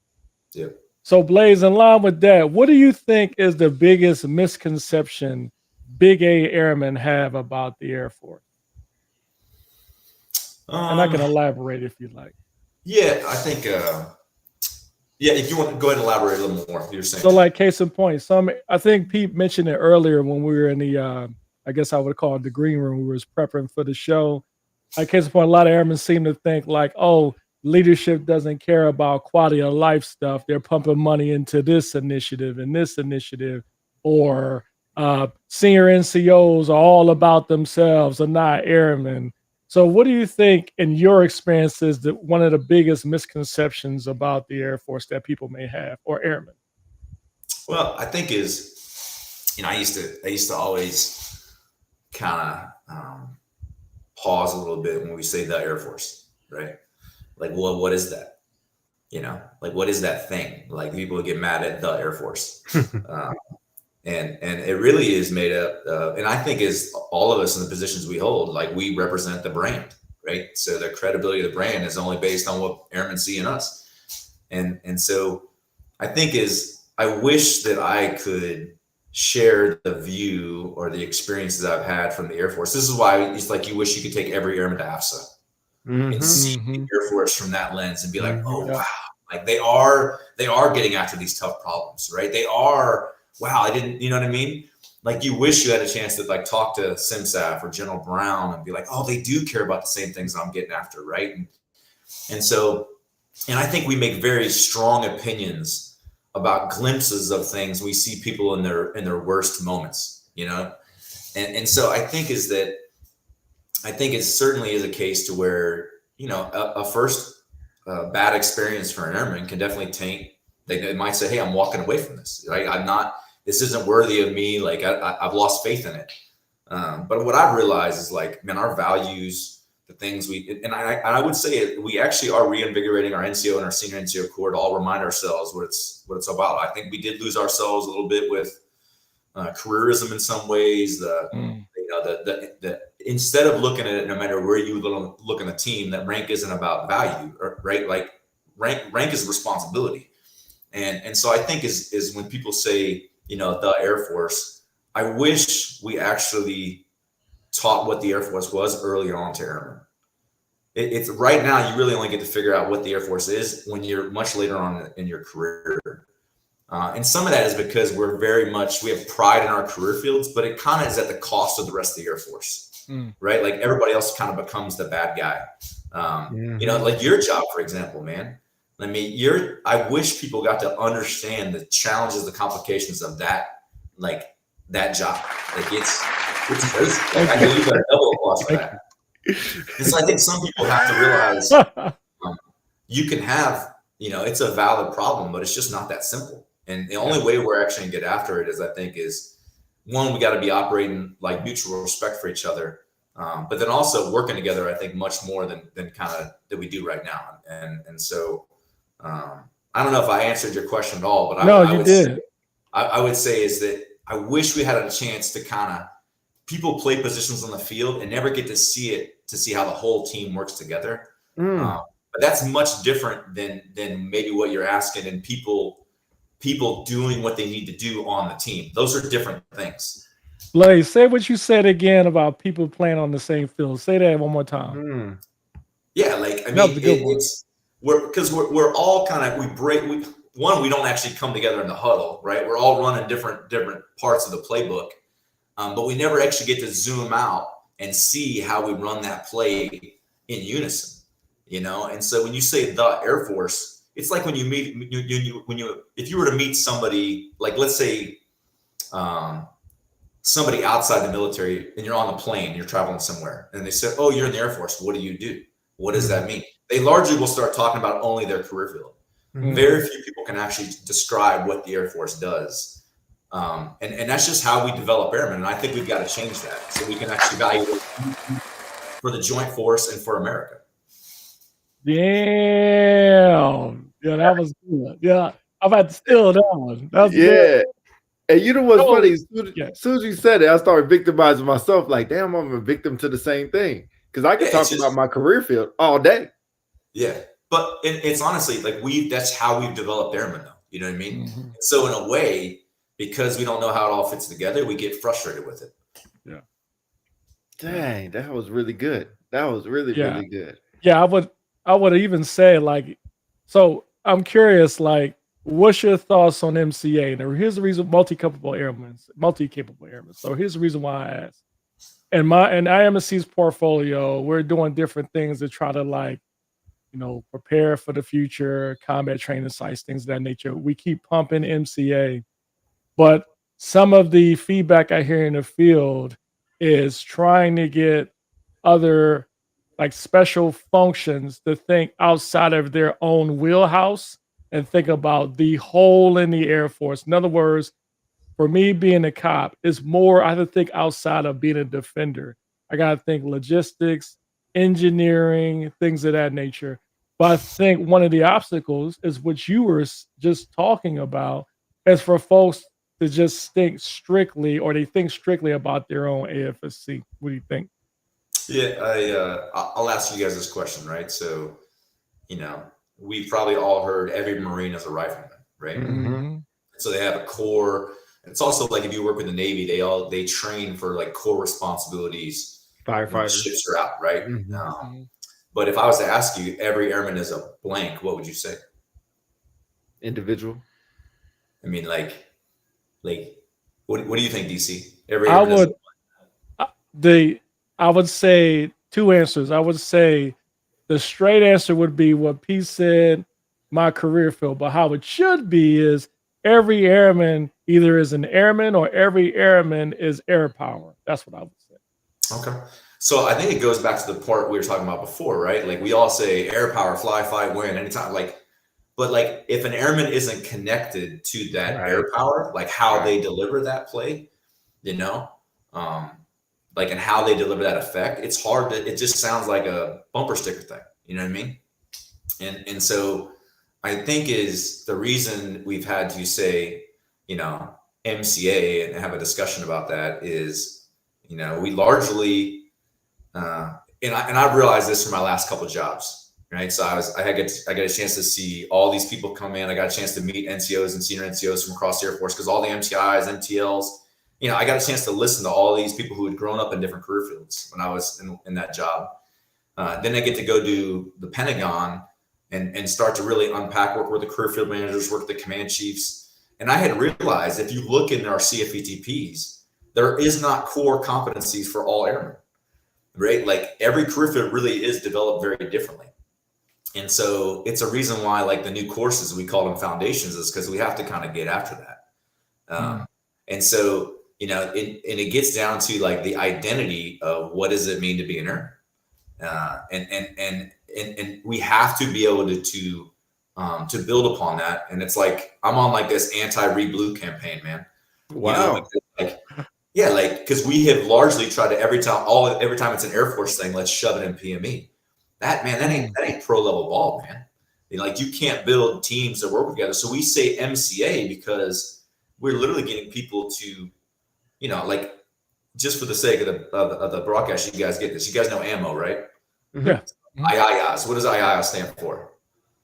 Yeah. So Blaze, in line with that, what do you think is the biggest misconception Big A airmen have about the Air Force? And I can elaborate if you like. Yeah, I think, if you want to go ahead and elaborate a little more, you're saying. So like case in point, I think Pete mentioned it earlier when we were in the, I guess I would call it the green room. We were prepping for the show. Like case in point, a lot of airmen seem to think like, oh, leadership doesn't care about quality of life stuff. They're pumping money into this initiative and this initiative, or senior NCOs are all about themselves and not airmen. So what do you think in your experience is that one of the biggest misconceptions about the Air Force that people may have, or airmen? Well, I think I used to always kind of pause a little bit when we say the Air Force, right? Like, well, what is that? Like, what is that thing? Like, people get mad at the Air Force. And it really is made up, and I think is all of us in the positions we hold, like, we represent the brand, right? So the credibility of the brand is only based on what airmen see in us. And so I think I wish that I could share the view or the experiences I've had from the Air Force. This is why it's like you wish you could take every airman to AFSA and see the Air Force from that lens and be like, oh, wow, like they are getting after these tough problems, right? They are. Wow, I didn't, you know what I mean? Like, you wish you had a chance to like talk to CMSgt or General Brown and be like, oh, they do care about the same things I'm getting after, right? And I think we make very strong opinions about glimpses of things. We see people in their worst moments, And so I think it certainly is a case to where, you know, a first bad experience for an airman can definitely taint. They might say, hey, I'm walking away from this. Right? This isn't worthy of me. Like I've lost faith in it. But what I've realized is like, man, our values, the things I would say we actually are reinvigorating our NCO and our senior NCO Corps to all remind ourselves what it's about. I think we did lose ourselves a little bit with careerism in some ways. The instead of looking at it, no matter where you look in the team, that rank isn't about value, right? Like rank is responsibility. And so I think is when people say, you know, the Air Force, I wish we actually taught what the Air Force was early on to airmen. It's right now, you really only get to figure out what the Air Force is when you're much later on in your career. And some of that is because we have pride in our career fields, but it kind of is at the cost of the rest of the Air Force, right? Like everybody else kind of becomes the bad guy. You know, like your job, for example, man. I mean, I wish people got to understand the challenges, the complications of that job. Like it's crazy. Like, I know you got a double applause for that. And so I think some people have to realize you can have, you know, it's a valid problem, but it's just not that simple. And the only way we're actually gonna get after it is one, we got to be operating like mutual respect for each other. But then also working together, I think much more than kind of that we do right now. And so I don't know if I answered your question at all, but I would say is that I wish we had a chance to kind of people play positions on the field and never get to see how the whole team works together. But that's much different than maybe what you're asking, and people doing what they need to do on the team. Those are different things. Blaze, say what you said again about people playing on the same field. Say that one more time. Yeah, like I mean, we're all kind of we don't actually come together in the huddle, right? We're all running different parts of the playbook, but we never actually get to zoom out and see how we run that play in unison, you know. And so when you say the Air Force, it's like when you meet if you were to meet somebody, like let's say somebody outside the military, and you're on the plane, you're traveling somewhere, and they said, "Oh, you're in the Air Force. What do you do? What does that mean?" They largely will start talking about only their career field. Very few people can actually describe what the Air Force does. And that's just how we develop airmen. And I think we've got to change that so we can actually evaluate for the joint force and for America. Damn. Yeah, that was good. Yeah, I'm about to steal that one. That was good. And you know what's funny? As soon as you said it, I started victimizing myself. Like, damn, I'm a victim to the same thing. Because I can talk about my career field all day. Yeah. But it's honestly like that's how we've developed airmen, though. You know what I mean? So in a way, because we don't know how it all fits together, we get frustrated with it. Yeah. Dang, that was really good. That was really good. Yeah, I would even say like, so I'm curious, like, what's your thoughts on MCA? Now, here's the reason: multi-capable airmen. So here's the reason why I asked. In IMSC's portfolio, we're doing different things to try to, like, you know, prepare for the future, combat training sites, things of that nature. We keep pumping MCA, but some of the feedback I hear in the field is trying to get other, like, special functions to think outside of their own wheelhouse and think about the whole in the Air Force. In other words, for me being a cop, it's more, I have to think outside of being a defender. I got to think logistics, engineering, things of that nature. But I think one of the obstacles is what you were just talking about, is for folks to just think strictly, or they think strictly about their own AFSC. What do you think? Yeah, I'll ask you guys this question, right? So, you know, we've probably all heard every Marine is a rifleman, right? So they have a core. It's also like if you work with the Navy, they train for like core responsibilities. Firefighters. Ships are out, right? But if I was to ask you, every airman is a blank, what would you say? Individual. I mean, like, what do you think, DC? I would say two answers. I would say the straight answer would be what Pete said, my career field. But how it should be is every airman either is an airman or every airman is air power. That's what I would say. Okay. So I think it goes back to the part we were talking about before, right? Like we all say air power, fly, fight, win, anytime. But like if an airman isn't connected to that air power, like how they deliver that play, you know, like and how they deliver that effect, it's hard to, it just sounds like a bumper sticker thing. You know what I mean? And so I think is the reason we've had to say, you know, MCA and have a discussion about that is, you know, we largely, and I've realized this from my last couple of jobs, right? So I got a chance to see all these people come in. I got a chance to meet NCOs and senior NCOs from across the Air Force because all the MTIs, MTLs, you know, I got a chance to listen to all these people who had grown up in different career fields when I was in that job. Then I get to go do the Pentagon and start to really unpack, work with the career field managers, work with the command chiefs. And I had realized if you look in our CFETPs, there is not core competencies for all airmen, right? Like every career field really is developed very differently. And so it's a reason why like the new courses, we call them foundations, is because we have to kind of get after that. And so, you know, it gets down to like the identity of what does it mean to be an airman? And we have to be able to build upon that. And it's like, I'm on like this anti-re-blue campaign, man. Wow. You know, like, yeah, like, because we have largely tried to every time it's an Air Force thing, let's shove it in PME. That ain't pro level ball, man. You know, like you can't build teams that work together. So we say MCA because we're literally getting people to, you know, like just for the sake of the broadcast, you guys get this. You guys know ammo, right? Yeah. IIS. What does IIS stand for?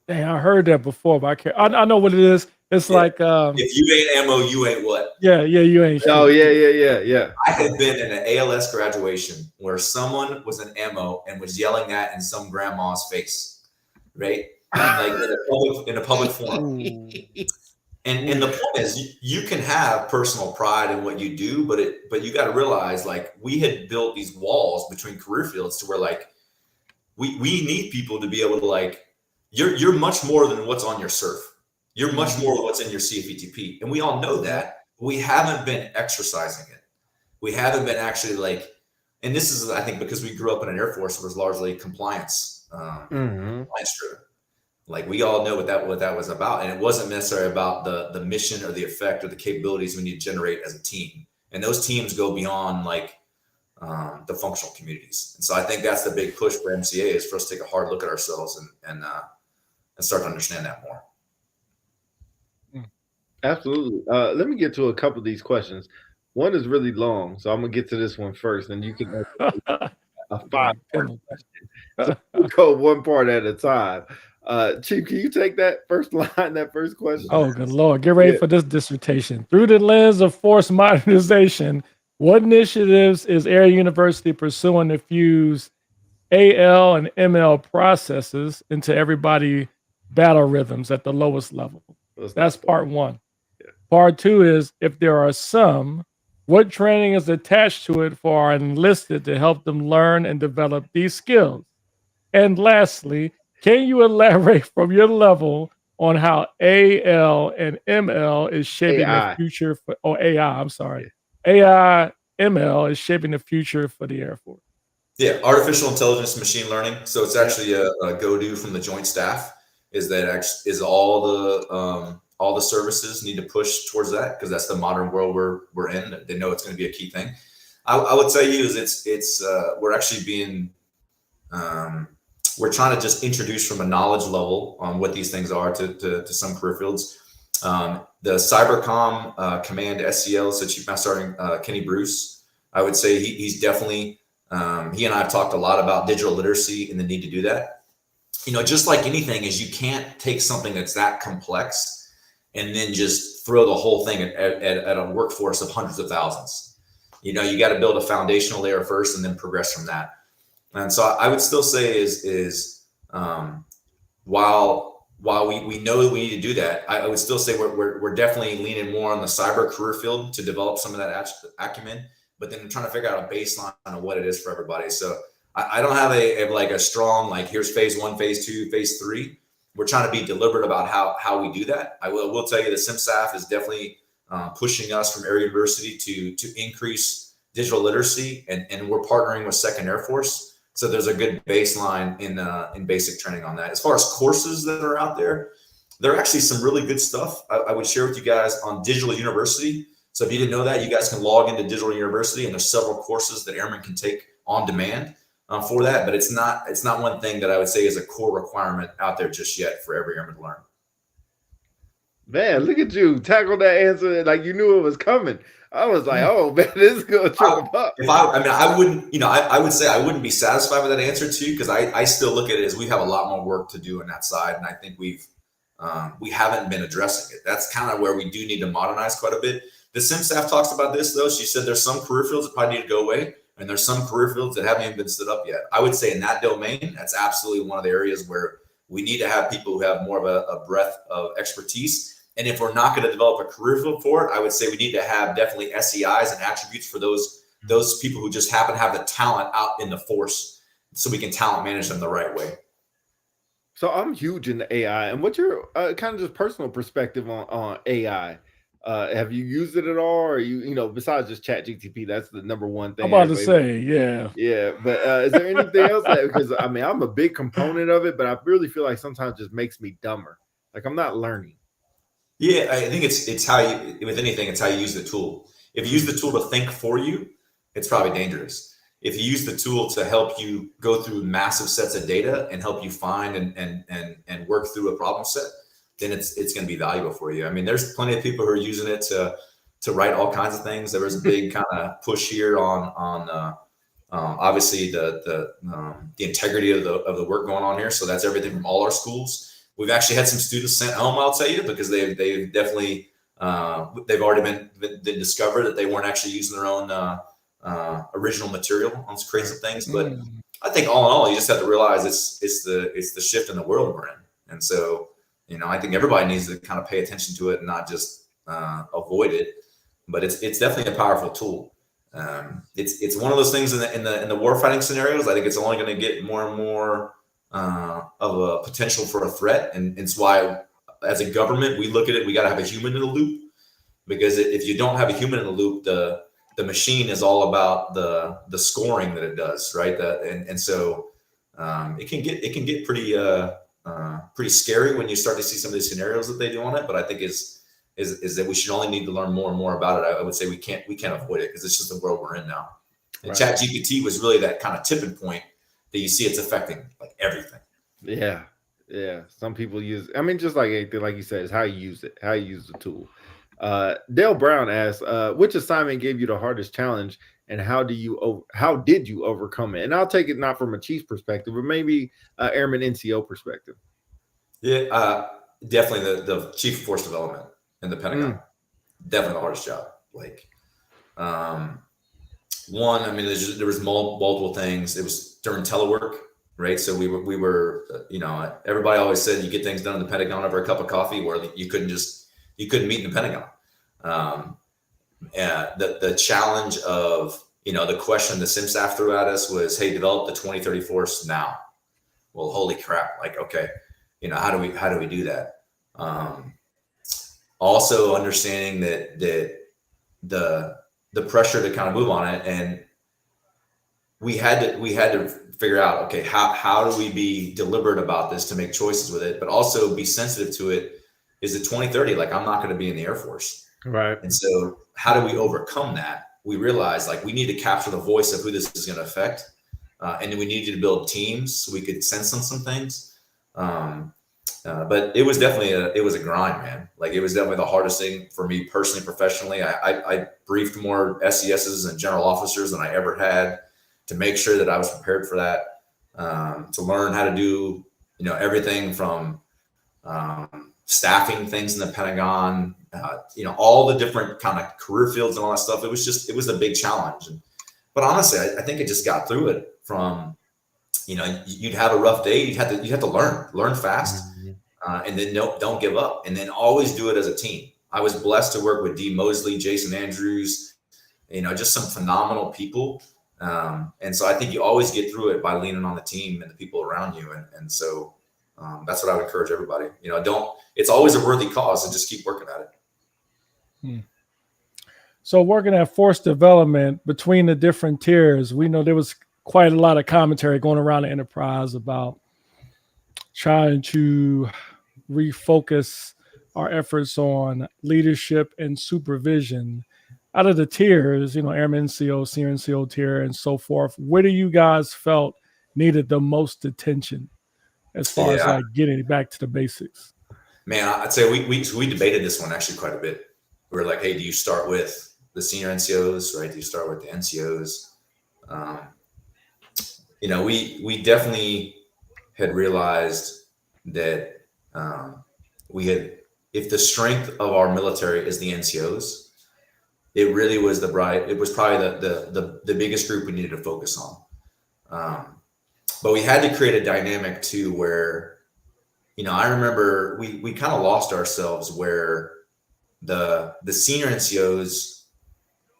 Dang, I heard that before, but I can't. I know what it is. It's like if you ain't ammo, you ain't what? Yeah, you ain't. Oh yeah. I had been in an ALS graduation where someone was an ammo and was yelling that in some grandma's face, right? Like in a public forum. And the point is, you can have personal pride in what you do, but you got to realize, like, we had built these walls between career fields to where, like, we need people to be able to, like, you're much more than what's on your CERF. You're much more than what's in your CFETP, and we all know that. We haven't been exercising it. We haven't been actually like, and this is, I think, because we grew up in an Air Force that was largely compliance driven. Like we all know what that was about, and it wasn't necessarily about the mission or the effect or the capabilities we need to generate as a team. And those teams go beyond like the functional communities. And so I think that's the big push for MCA is for us to take a hard look at ourselves and start to understand that more. Absolutely. Let me get to a couple of these questions. One is really long, so I'm gonna get to this one first, and you can answer a 5-part question. So we'll go one part at a time. Chief, can you take that first line, that first question? Oh, good Lord. Get ready for this dissertation. Through the lens of force modernization, what initiatives is Air University pursuing to fuse AL and ML processes into everybody battle rhythms at the lowest level? That's part one. Part two is, if there are some, what training is attached to it for our enlisted to help them learn and develop these skills? And lastly, can you elaborate from your level on how AL and ML is shaping the future for, AI, I'm sorry. AI, ML is shaping the future for the Air Force? Yeah, artificial intelligence, machine learning. So it's actually a go-to from the Joint Staff is all the services need to push towards that because that's the modern world we're in. They know it's going to be a key thing. I would tell you is it's we're actually being we're trying to just introduce from a knowledge level on what these things are to some career fields. The Cybercom Command SCL, so Chief Master Sergeant Kenny Bruce, I would say he's definitely he and I have talked a lot about digital literacy and the need to do that. You know, just like anything is, you can't take something that's that complex and then just throw the whole thing at a workforce of hundreds of thousands. You know, you got to build a foundational layer first and then progress from that. And so I would still say while we know that we need to do that, I would still say we're definitely leaning more on the cyber career field to develop some of that acumen, but then trying to figure out a baseline of what it is for everybody. So I don't have a strong, like, here's phase 1, phase 2, phase 3. we're trying to be deliberate about how we do that. I will tell you the CMSAF is definitely pushing us from Air University to increase digital literacy, and we're partnering with 2nd Air Force. So there's a good baseline in basic training on that. As far as courses that are out there are actually some really good stuff I would share with you guys on Digital University. So if you didn't know that, you guys can log into Digital University, and there's several courses that airmen can take on demand for that. But it's not one thing that I would say is a core requirement out there just yet for every airman to learn. Man, look at you tackle that answer like you knew it was coming. I was like, oh man, this is gonna trip him up. I wouldn't, I would say I wouldn't be satisfied with that answer too, because I still look at it as we have a lot more work to do on that side, and I think we haven't been addressing it. That's kind of where we do need to modernize quite a bit. The CMSAF talks about this though. She said there's some career fields that probably need to go away, and there's some career fields that haven't even been stood up yet. I would say in that domain, that's absolutely one of the areas where we need to have people who have more of a breadth of expertise. And if we're not going to develop a career field for it, I would say we need to have definitely SEIs and attributes for those people who just happen to have the talent out in the force, so we can talent manage them the right way. So I'm huge into AI, and what's your kind of just personal perspective on AI? Have you used it at all, or besides just ChatGPT, that's the number one thing. I'm about to say, yeah. But is there anything else because I'm a big component of it, but I really feel like sometimes it just makes me dumber. Like I'm not learning. Yeah, I think it's how you, with anything, it's how you use the tool. If you use the tool to think for you, it's probably dangerous. If you use the tool to help you go through massive sets of data and help you find and work through a problem set, then it's going to be valuable for you. I mean, there's plenty of people who are using it to write all kinds of things. There was a big kind of push here on obviously the integrity of the work going on here. So that's everything from all our schools. We've actually had some students sent home, I'll tell you, because they've definitely they've already been discovered that they weren't actually using their own original material on crazy things. But I think all in all, you just have to realize it's the shift in the world we're in, and so I think everybody needs to kind of pay attention to it and not just avoid it. But it's definitely a powerful tool. It's one of those things in the warfighting scenarios. I think it's only going to get more and more of a potential for a threat, and it's why as a government we look at it, we got to have a human in the loop, because if you don't have a human in the loop, the machine is all about the scoring that it does, right? So it can get pretty scary when you start to see some of these scenarios that they do on it. But I think is that we should only need to learn more and more about it. I would say we can't avoid it, because it's just the world we're in now. And right. ChatGPT was really that kind of tipping point that you see it's affecting like everything. Yeah. Some people use, just like anything, like you said, is how you use it, how you use the tool. Dale Brown asks, which assignment gave you the hardest challenge, and how did you overcome it? And I'll take it not from a chief's perspective, but maybe airman NCO perspective. Yeah, definitely the chief of force development in the Pentagon. Definitely the hardest job. Like, one, there was multiple things. It was during telework, right? So we were everybody always said you get things done in the Pentagon over a cup of coffee, where you couldn't meet in the Pentagon. The challenge of, the question the CMSAF threw at us was, hey, develop the 2030 force now. Well, holy crap. Like, okay, how do we do that? Also understanding that the pressure to kind of move on it, and we had to figure out, okay, how do we be deliberate about this to make choices with it, but also be sensitive to it. Is it 2030? Like, I'm not going to be in the Air Force. Right. And so how do we overcome that? We realized, like, we need to capture the voice of who this is going to affect. And then we needed to build teams so we could sense on some things. But it was definitely a grind, man. Like, it was definitely the hardest thing for me personally, professionally. I briefed more SESs and general officers than I ever had to make sure that I was prepared for that, to learn how to do, everything from staffing things in the Pentagon, all the different kind of career fields and all that stuff. It was a big challenge. But honestly, I think it just got through it from, you'd have a rough day. You'd have to learn fast, and then don't give up, and then always do it as a team. I was blessed to work with Dee Mosley, Jason Andrews, just some phenomenal people. And so I think you always get through it by leaning on the team and the people around you. And so That's what I would encourage everybody. It's always a worthy cause, and just keep working at it. So working at force development between the different tiers, we know there was quite a lot of commentary going around the enterprise about trying to refocus our efforts on leadership and supervision. Out of the tiers, Airman NCO, Senior NCO tier, and so forth, where do you guys felt needed the most attention as far as like getting back to the basics? Man, I'd say we debated this one actually quite a bit. We were like, hey, do you start with the senior NCOs, right? Do you start with the NCOs? We definitely had realized that if the strength of our military is the NCOs, it really was probably the biggest group we needed to focus on. But we had to create a dynamic too, where, I remember we kind of lost ourselves where the senior NCOs,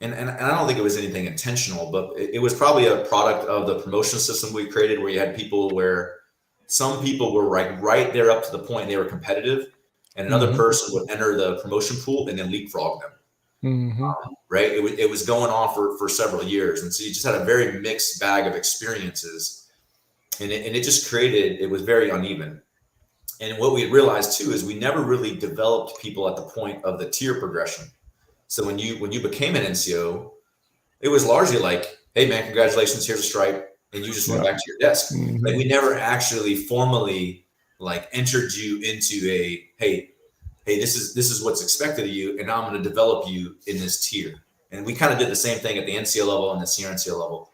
and I don't think it was anything intentional, but it was probably a product of the promotion system we created, where you had people where some people were right there up to the point they were competitive, and another person would enter the promotion pool and then leapfrog them. Right? It was going on for several years. And so you just had a very mixed bag of experiences, and it just it was very uneven. And what we realized too is we never really developed people at the point of the tier progression. So when you became an NCO, it was largely like, hey man, congratulations, here's a stripe, and you just went back to your desk. Like we never actually formally entered you into hey, this is what's expected of you, and now I'm going to develop you in this tier. And we kind of did the same thing at the NCO level and the senior NCO level.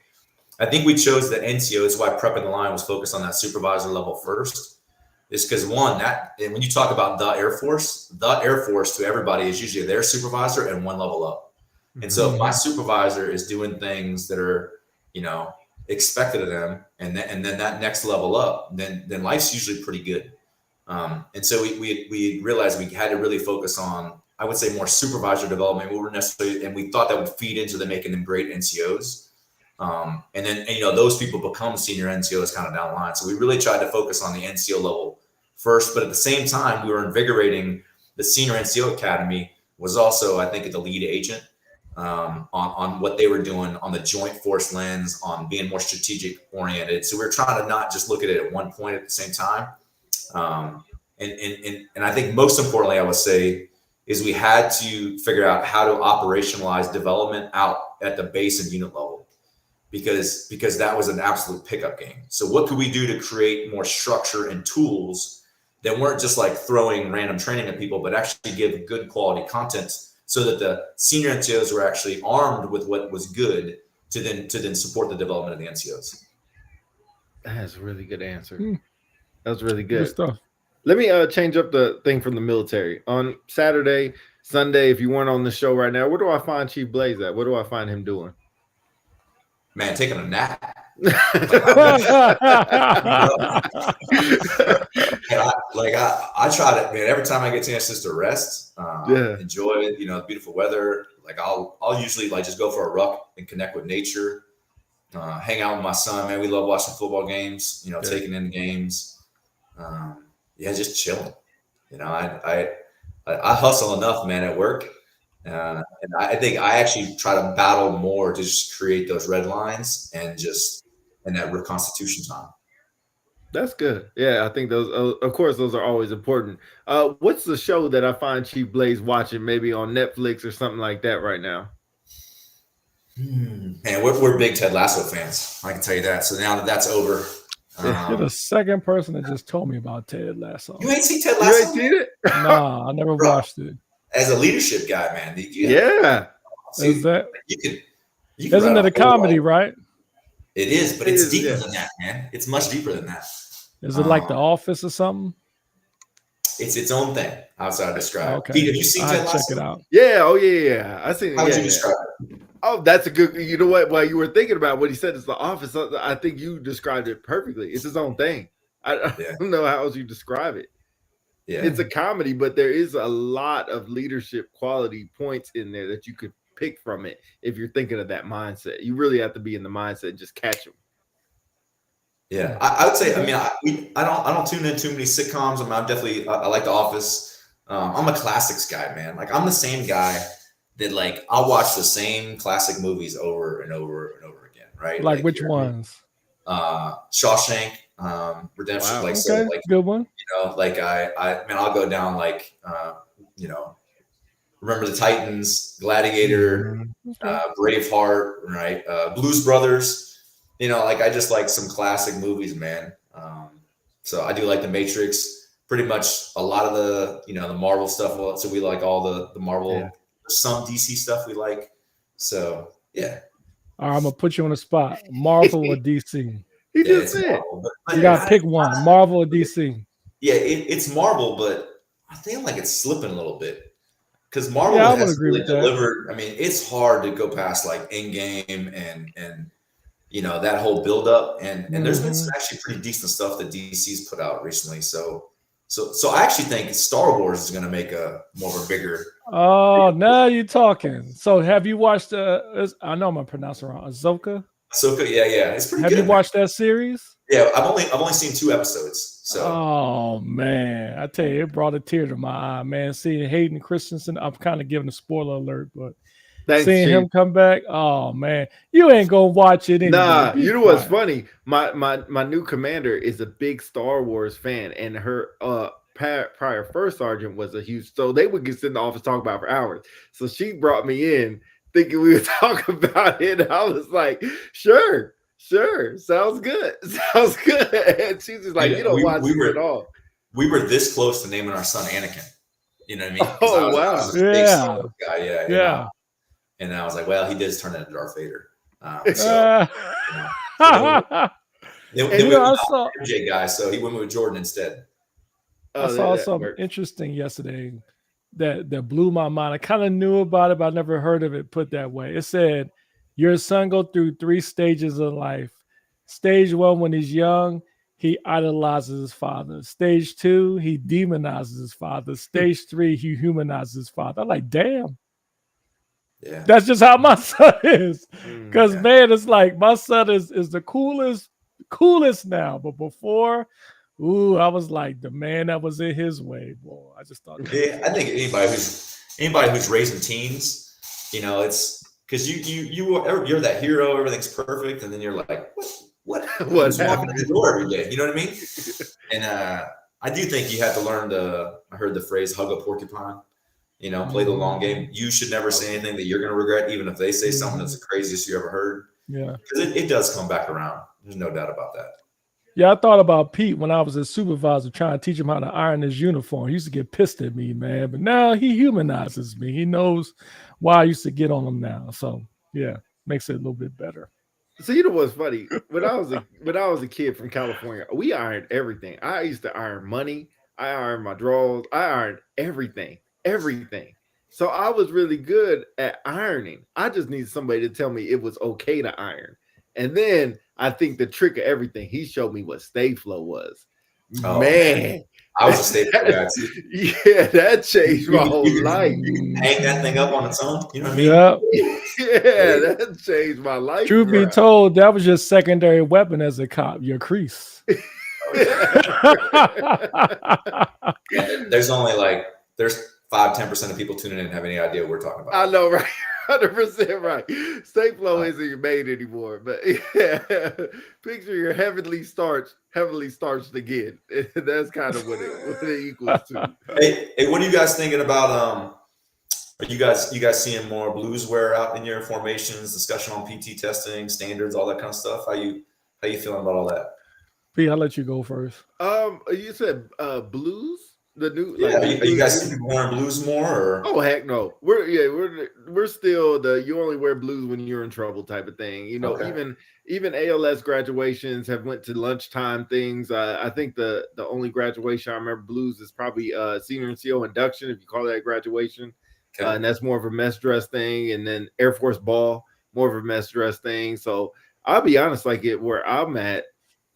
I think we chose the NCO. That's why Prep in the Line was focused on that supervisor level first. Is because and when you talk about the Air Force to everybody is usually their supervisor and one level up. And so if my supervisor is doing things that are, expected of them, and then that next level up, then life's usually pretty good. And so we realized we had to really focus on, I would say, more supervisor development. And we thought that would feed into making them great NCOs. And then, those people become senior NCOs kind of down the line. So we really tried to focus on the NCO level first, but at the same time, we were invigorating the senior NCO Academy was also, I think, the lead agent on what they were doing on the joint force lens, on being more strategic oriented. So we're trying to not just look at it at one point at the same time. And I think most importantly, I would say, is we had to figure out how to operationalize development out at the base and unit level, because that was an absolute pickup game. So what could we do to create more structure and tools that weren't just like throwing random training at people, but actually give good quality content, so that the senior NCOs were actually armed with what was good to then support the development of the NCOs. That's a really good answer. That was really Good good. stuff. Let me change up the thing from the military. On Saturday, Sunday, if you weren't on the show right now, where do I find Chief Blaze at? What do I find him doing? Man, taking a nap. I try to, man, every time I get a chance just to rest, enjoy it, the beautiful weather. Like I'll usually just go for a ruck and connect with nature, hang out with my son, man. We love watching football games, taking in games. Just chilling. I hustle enough, man, at work. And I think I actually try to battle more to just create those red lines and that reconstitution time. That's good. Yeah, I think those, of course, those are always important. What's the show that I find Chief Blaze watching, maybe on Netflix or something like that right now? Man, we're big Ted Lasso fans. I can tell you that. So now that that's over. You're the second person that just told me about Ted Lasso. You ain't seen Ted Lasso? You ain't seen it? Nah, I never watched it. As a leadership guy, man. Is that? You can Isn't it a comedy, right? It is, but it's deeper than that, man. It's much deeper than that. Is it like The Office or something? It's its own thing. How would I describe? Okay. Pete, have you seen Ted Lasso? Check it out. Yeah. Oh, yeah. I seen it. How would you describe it? Oh, that's a good. You know what? While you were thinking about what he said, it's The Office. I think you described it perfectly. It's his own thing. I don't know how else you describe it. Yeah, it's a comedy, but there is a lot of leadership quality points in there that you could pick from it if you're thinking of that mindset. You really have to be in the mindset and just catch them. Yeah, I would say. I mean, I don't tune in too many sitcoms. I mean, I'm definitely I like The Office. I'm a classics guy, man. Like I'm the same guy that like I'll watch the same classic movies over and over and over again. Right? Like which ones? Shawshank, Redemption. Wow. Like Okay, so, like good one. you know, like I'll go down like you know, Remember the Titans, Gladiator, Braveheart, right? Blues Brothers. You know, like I just like some classic movies, man. So I do like The Matrix. Pretty much a lot of the the Marvel stuff. So we like all the Marvel. Yeah. Some DC stuff we like. So yeah. All right, I'm gonna put you on the spot. Marvel or DC? He just it's said. Marvel, but You gotta pick one. Marvel or DC? Yeah, it's Marvel, but I feel like it's slipping a little bit because Marvel Yeah, I would has agree really with that. delivered. I mean, it's hard to go past like Endgame and that whole build up, and there's been some actually pretty decent stuff that DC's put out recently. So I actually think Star Wars is going to make a more of a bigger. Oh, now you're talking. So have you watched I know I'm gonna pronounce it wrong. Ahsoka? Yeah, it's pretty Have good. you watched that series? Yeah, I've only seen 2 episodes. So Oh man, I tell you, it brought a tear to my eye, man. Seeing Hayden Christensen, I'm kind of giving a spoiler alert, but Thanks, seeing him Chief. come back, oh man, you ain't gonna watch it anyway. Nah, Be you know what's quiet. funny? My new commander is a big Star Wars fan, and her prior first sergeant was a huge. So they would get sit in the office talk about it for hours. So she brought me in thinking we would talk about it. And I was like, sure, sounds good, sounds good. And she's just like, And you don't watch we it were at all. We were this close to naming our son Anakin. You know what I mean? 'Cause Oh, I wow. was a big Star Wars guy, yeah. Yeah. And I was like, well, he did turn into Darth Vader. Then And we I went saw MJ guy, so he went with Jordan instead. I saw something interesting yesterday that blew my mind. I kind of knew about it, but I never heard of it put that way. It said, your son go through 3 stages of life. Stage 1, when he's young, he idolizes his father. Stage 2, he demonizes his father. Stage 3, he humanizes his father. I'm like, damn. Yeah. That's just how my son is. Because man, it's like my son is the coolest now. But before, I was like the man that was in his way, boy. I just thought Yeah, I think anybody who's raising teens, it's because you're that hero, everything's perfect, and then you're like, what's walking in the door every day? You know what I mean? And I do think you have to learn I heard the phrase hug a porcupine, play the long game. You should never say anything that you're going to regret, even if they say something that's the craziest you ever heard. Yeah. Because it does come back around. There's no doubt about that. Yeah, I thought about Pete when I was a supervisor trying to teach him how to iron his uniform. He used to get pissed at me, man. But now he humanizes me. He knows why I used to get on him now. So yeah, makes it a little bit better. So you know what's funny? When I was a kid from California, we ironed everything. I used to iron money. I ironed my drawers. I ironed everything. So I was really good at ironing. I just needed somebody to tell me it was okay to iron. And then I think the trick of everything, he showed me what stay flow was. Oh, man. I was a stay flow guy too. Yeah, that changed my whole life. Hang that thing up on its own. You know what I mean? Yeah. Yeah, that changed my life. Truth be told, that was your secondary weapon as a cop, your crease. There's only there's 5-10% of people tuning in have any idea what we're talking about. I know, right? 100% right. Stay flow isn't made anymore, but yeah, picture your heavily starched again. That's kind of what it equals to. Hey, what are you guys thinking about? Are you guys seeing more blues wear out in your formations? Discussion on PT testing, standards, all that kind of stuff. How you feeling about all that? Pete, I'll let you go first. You said blues. The new, are you guys seeing people wearing blues more? Or? Oh heck no, we're still you only wear blues when you're in trouble type of thing. Even ALS graduations have went to lunchtime things. I think the only graduation I remember blues is probably senior and CO induction, if you call that graduation, and that's more of a mess dress thing. And then Air Force ball, more of a mess dress thing. So I'll be honest, where I'm at,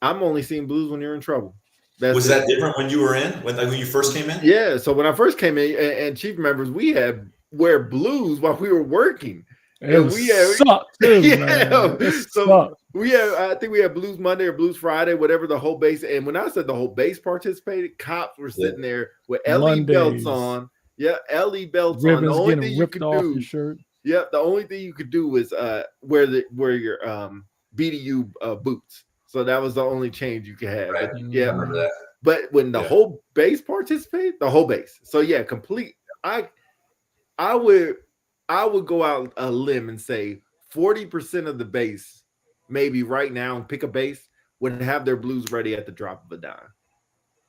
I'm only seeing blues when you're in trouble. Was that different when you were in, when you first came in? Yeah. So when I first came in, and chief members, we had wear blues while we were working. It sucked too, man. It sucked. I think we had Blues Monday or Blues Friday, whatever the whole base. And when I said the whole base participated, cops were sitting there with LE belts Mondays. on. Yeah, LE belts on. The Ribbons only getting thing you ripped could off do, your shirt. yeah, the only thing you could do was wear your BDU boots. So that was the only change you could have. Right. But, yeah, I remember that. But when the whole base participated, the whole base. So yeah, complete. I would go out a limb and say 40% of the base, maybe right now, and pick a base, would have their blues ready at the drop of a dime.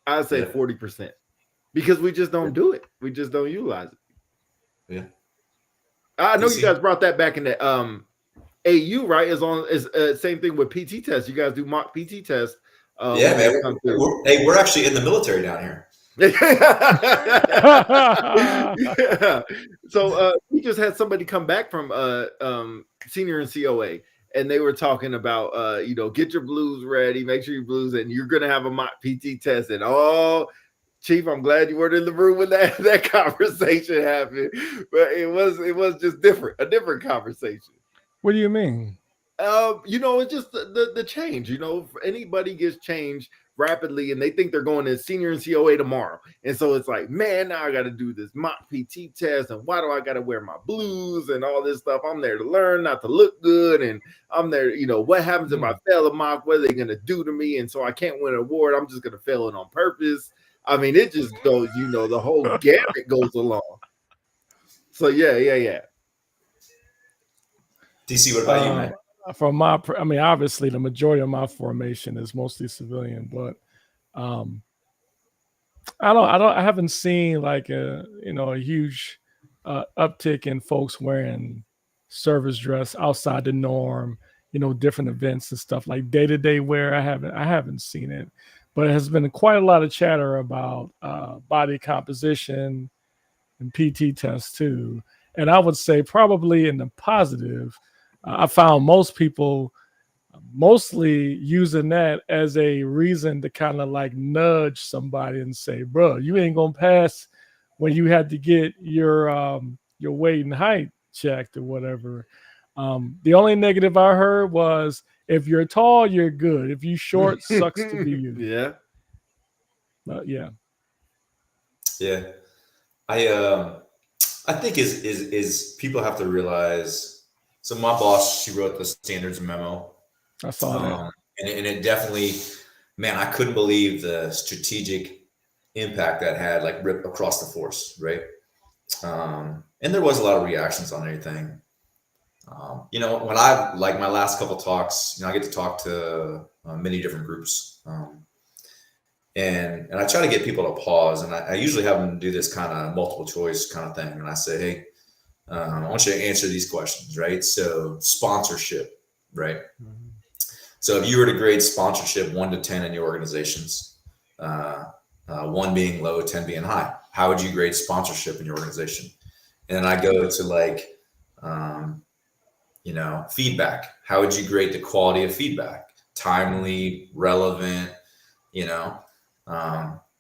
I'd say 40%. Because we just don't do it. We just don't utilize it. Yeah. I know you guys brought that back in the AU, right? Is same thing with PT tests. You guys do mock PT tests. Yeah, man. We're actually in the military down here. Yeah. So we just had somebody come back from senior in COA, and they were talking about get your blues ready, make sure your blues, and you're gonna have a mock PT test. And Chief, I'm glad you weren't in the room when that conversation happened, but it was just different, a different conversation. What do you mean? It's just the change. If anybody gets changed rapidly and they think they're going to senior and COA tomorrow, and so it's like, man, now I got to do this mock PT test, and why do I got to wear my blues and all this stuff? I'm there to learn, not to look good, and I'm there. What happens if I fail a mock? What are they going to do to me? And so I can't win an award. I'm just going to fail it on purpose. I mean, it just goes. The whole gamut goes along. So yeah. DC, what about you, man? Obviously, the majority of my formation is mostly civilian, but I haven't seen like a huge uptick in folks wearing service dress outside the norm. Different events and stuff like day-to-day wear. I haven't seen it, but it has been quite a lot of chatter about body composition and PT tests too. And I would say probably in the positive. I found most people mostly using that as a reason to kind of like nudge somebody and say, bro, you ain't going to pass when you had to get your weight and height checked or whatever. The only negative I heard was if you're tall, you're good. If you short, sucks to be you. Yeah. But yeah. Yeah. I think is people have to realize. So my boss, she wrote the standards memo. I saw that. And it definitely, man, I couldn't believe the strategic impact that had like ripped across the force, right? And there was a lot of reactions on everything. When I, like my last couple of talks, I get to talk to many different groups. And I try to get people to pause. And I usually have them do this kind of multiple choice kind of thing. And I say, hey, I want you to answer these questions, right? So sponsorship, right? Mm-hmm. So if you were to grade sponsorship 1 to 10 in your organizations, 1 being low, 10 being high, how would you grade sponsorship in your organization? And then I go to like, feedback. How would you grade the quality of feedback? Timely, relevant, and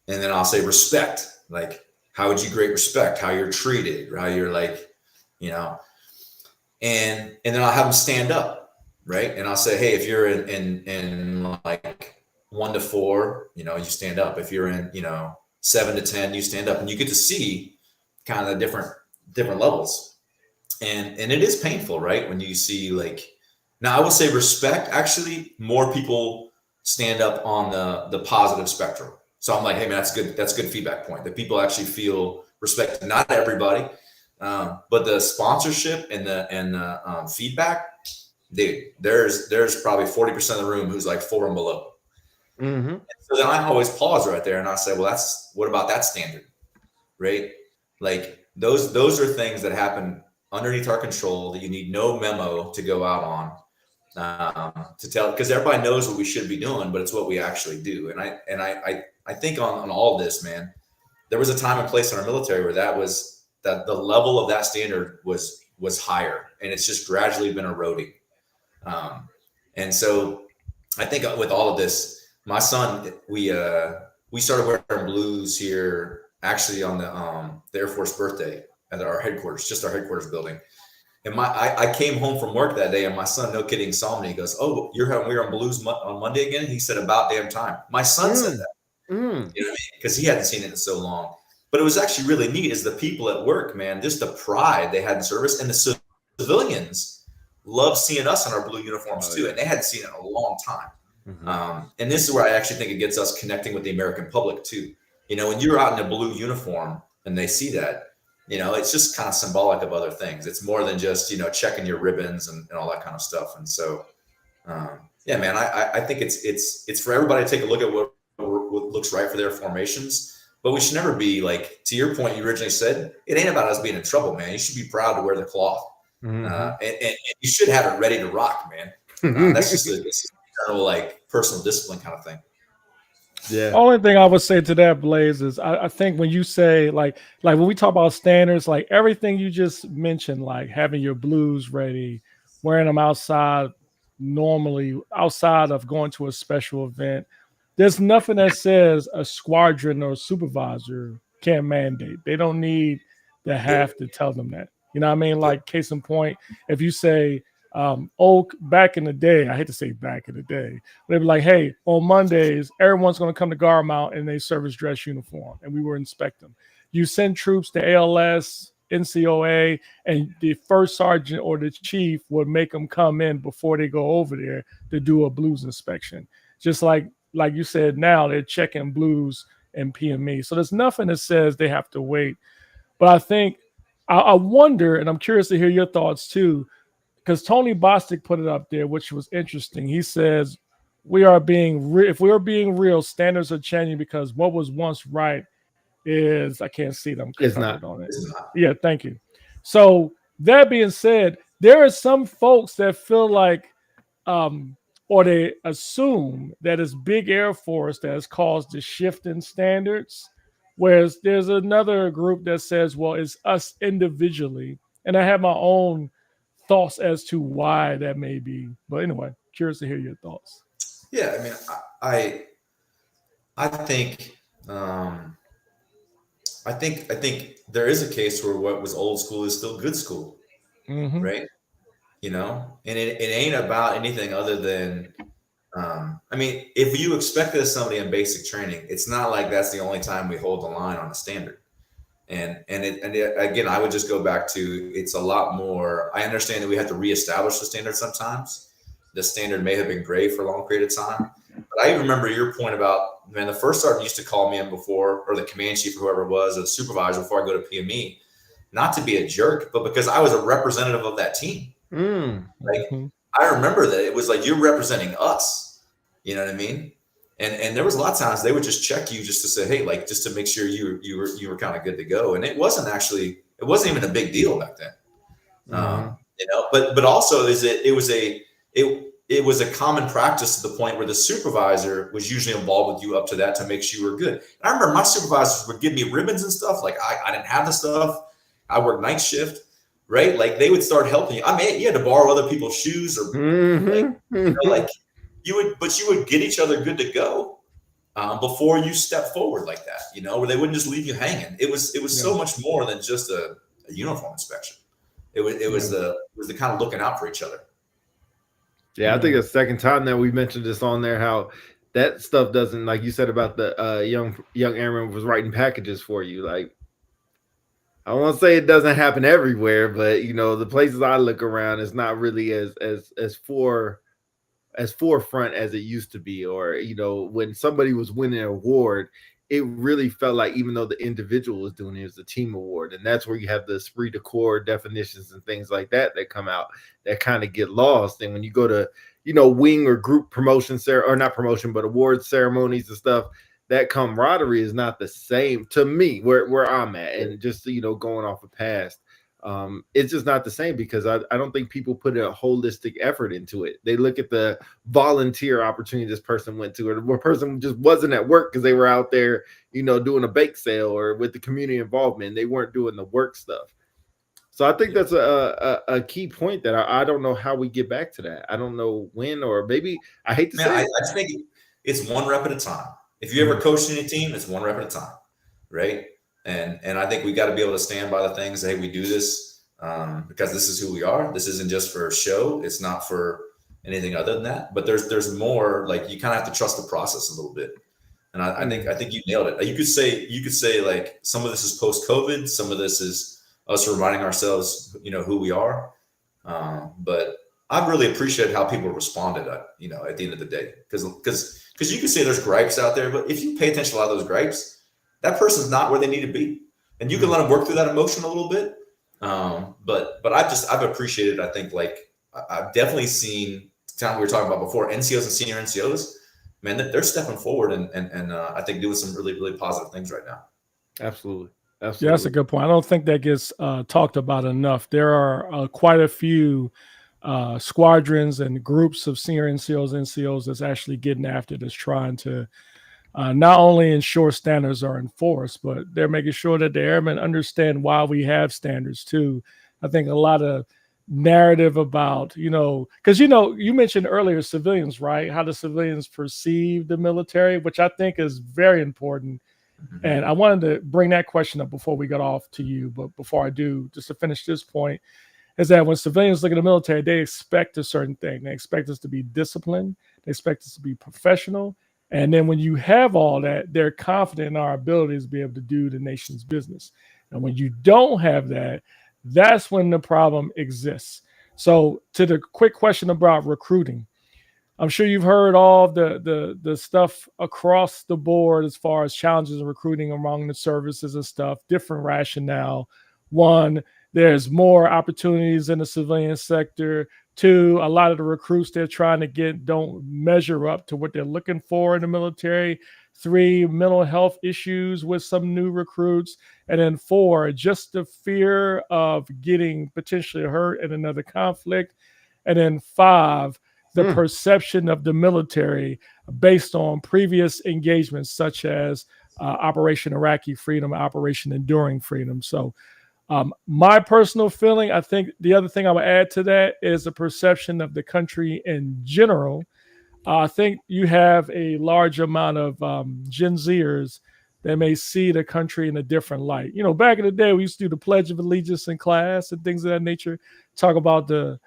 then I'll say respect. Like, how would you grade respect? How you're treated, how you're like, and then I'll have them stand up, right? And I'll say, hey, if you're in like 1 to 4, you stand up. If you're in, 7 to 10, you stand up, and you get to see kind of the different levels. And it is painful, right? When you see like, now I will say respect, actually more people stand up on the positive spectrum. So I'm like, hey man, that's good. That's a good feedback point that people actually feel respect. Not everybody. But the sponsorship and the feedback, dude, there's probably 40% of the room who's like 4 and below. Mm-hmm. So then I always pause right there and I say, well, what about that standard, right? Like those are things that happen underneath our control that you need no memo to go out on to tell, because everybody knows what we should be doing, but it's what we actually do. And I think on all this, man, there was a time and place in our military where that the level of that standard was higher, and it's just gradually been eroding. And so I think with all of this, my son, we started wearing blues here actually on the Air Force birthday at our headquarters, just our headquarters building. And I came home from work that day, and my son, no kidding, saw me. He goes, "Oh, we're on Blues on Monday again?" He said, "About damn time." My son said that. You know what I mean? Because he hadn't seen it in so long. But it was actually really neat is the people at work, man, just the pride they had in service. And the civilians love seeing us in our blue uniforms too. And they hadn't seen it in a long time. And this is where I actually think it gets us connecting with the American public too. You know, when you're out in a blue uniform and they see that, you know, it's just kind of symbolic of other things. It's more than just, you know, checking your ribbons and all that kind of stuff. And so, yeah, man, I think it's for everybody to take a look at what looks right for their formations. But we should never be like, to your point, you originally said, it ain't about us being in trouble, man. You should be proud to wear the cloth. And you should have it ready to rock, man. That's just a general, like, personal discipline kind of thing. Yeah. Only thing I would say to that, Blaze, is I think when you say like when we talk about standards, like everything you just mentioned, like having your blues ready, wearing them outside normally, outside of going to a special event, there's nothing that says a squadron or supervisor can't mandate. They don't need to have to tell them that. You know what I mean? Like case in point, if you say, back in the day, I hate to say back in the day, they'd be like, hey, on Mondays, everyone's going to come to guard mount in a service dress uniform, and we will inspect them. You send troops to ALS, NCOA, and the first sergeant or the chief would make them come in before they go over there to do a blues inspection. Just like you said, now they're checking blues and PME. So there's nothing that says they have to wait. But I think, I wonder, and I'm curious to hear your thoughts too, because Tony Bostic put it up there, which was interesting. He says, if we are being real, standards are changing because what was once right is, I can't see them. It's not. On it. Yeah, thank you. So that being said, there are some folks that feel like, or they assume that it's big Air Force that has caused the shift in standards, whereas there's another group that says, well, it's us individually. And I have my own thoughts as to why that may be, but anyway, curious to hear your thoughts. Yeah, I mean, I think there is a case where what was old school is still good school, right? You know, and it ain't about anything other than, I mean, if you expect this somebody in basic training, it's not like that's the only time we hold the line on a standard. And again, I would just go back to, it's a lot more. I understand that we have to reestablish the standard sometimes. The standard may have been gray for a long period of time. But I remember your point about, man, the first sergeant used to call me in before, or the command chief, or whoever it was, or the supervisor before I go to PME, not to be a jerk, but because I was a representative of that team. I remember that it was like, you're representing us. You know what I mean? And there was a lot of times they would just check you just to say, hey, like, just to make sure you were kind of good to go. And it wasn't even a big deal back then. You know, but also it was a common practice to the point where the supervisor was usually involved with you up to that to make sure you were good. And I remember my supervisors would give me ribbons and stuff. Like I didn't have the stuff. I worked night shift, right? Like they would start helping you. I mean, you had to borrow other people's shoes or like you would get each other good to go before you step forward like that, you know, where they wouldn't just leave you hanging. It was so much more than just a uniform inspection. It was the kind of looking out for each other. Yeah, I think it's the second time that we mentioned this on there, how that stuff doesn't, like you said about the young airman was writing packages for you. Like, I won't say it doesn't happen everywhere, but you know, the places I look around, it's not really as forefront as it used to be. Or, you know, when somebody was winning an award, it really felt like, even though the individual was doing it, was a team award. And that's where you have the esprit de corps definitions and things like that come out that kind of get lost. And when you go to, you know, wing or group promotion, or not promotion, but award ceremonies and stuff, that camaraderie is not the same to me where I'm at. And just, you know, going off of past, it's just not the same, because I don't think people put a holistic effort into it. They look at the volunteer opportunity this person went to, or the person just wasn't at work because they were out there, you know, doing a bake sale or with the community involvement. They weren't doing the work stuff. So I think that's a key point that I don't know how we get back to that. I don't know when, or maybe I hate to say I just think it's one rep at a time. If you ever coached any team, it's one rep at a time, right? And I think we got to be able to stand by the things. Hey, we do this. because this is who we are. This isn't just for show. It's not for anything other than that. But there's more. Like, you kind of have to trust the process a little bit. And I think you nailed it. You could say like some of this is post-COVID, some of this is us reminding ourselves, who we are. But I've really appreciated how people responded, at the end of the day, because you could say there's gripes out there, but if you pay attention to a lot of those gripes, that person's not where they need to be, and you can let them work through that emotion a little bit. But I've appreciated. I think, like, I've definitely seen, time we were talking about before, NCOs and senior NCOs. Man, they're stepping forward and I think doing some really, really positive things right now. Absolutely. Yeah, that's a good point. I don't think that gets talked about enough. There are quite a few squadrons and groups of senior NCOs that's actually getting after this, trying to not only ensure standards are enforced, but they're making sure that the airmen understand why we have standards too. I think a lot of narrative about, because you mentioned earlier civilians, right? How the civilians perceive the military, which I think is very important. And I wanted to bring that question up before we got off to you, but before I do, just to finish this point, is that when civilians look at the military, they expect a certain thing. They expect us to be disciplined. They expect us to be professional. And then when you have all that, they're confident in our abilities to be able to do the nation's business. And when you don't have that, that's when the problem exists. So to the quick question about recruiting, I'm sure you've heard all the stuff across the board as far as challenges in recruiting among the services and stuff, different rationale. One, there's more opportunities in the civilian sector. Two, a lot of the recruits they're trying to get don't measure up to what they're looking for in the military. Three, mental health issues with some new recruits. And then four, just the fear of getting potentially hurt in another conflict. And then five, the perception of the military based on previous engagements, such as Operation Iraqi Freedom, Operation Enduring Freedom. So my personal feeling, I think the other thing I would add to that is the perception of the country in general. I think you have a large amount of Gen Zers that may see the country in a different light. Back in the day, we used to do the Pledge of Allegiance in class and things of that nature, talk about the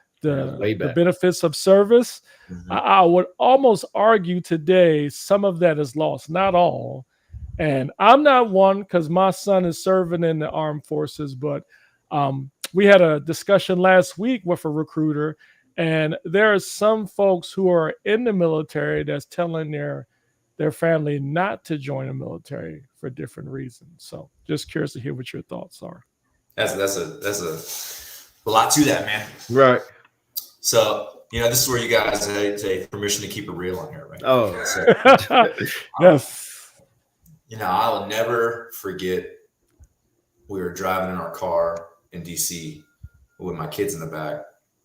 benefits of service. I would almost argue today some of that is lost, not all. And I'm not one, because my son is serving in the armed forces, but we had a discussion last week with a recruiter, and there are some folks who are in the military that's telling their family not to join the military for different reasons. So just curious to hear what your thoughts are. That's a lot to that, man. Right. So, this is where you guys take permission to keep it real on here, right? Oh, so, yes. I'll never forget, we were driving in our car in DC with my kids in the back,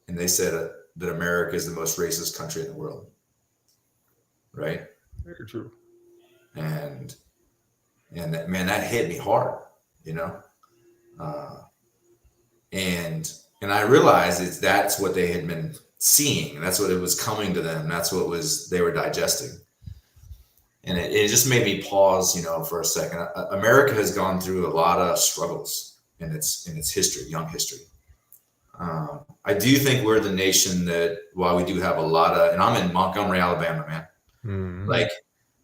and they said that America is the most racist country in the world. Right? Very true. And that, man, that hit me hard, and I realized that's what they had been seeing. That's what it was coming to them. That's what they were digesting. And it just made me pause, for a second. America has gone through a lot of struggles in its history, young history. I do think we're the nation that, while we do have a lot of, and I'm in Montgomery, Alabama, man. Like,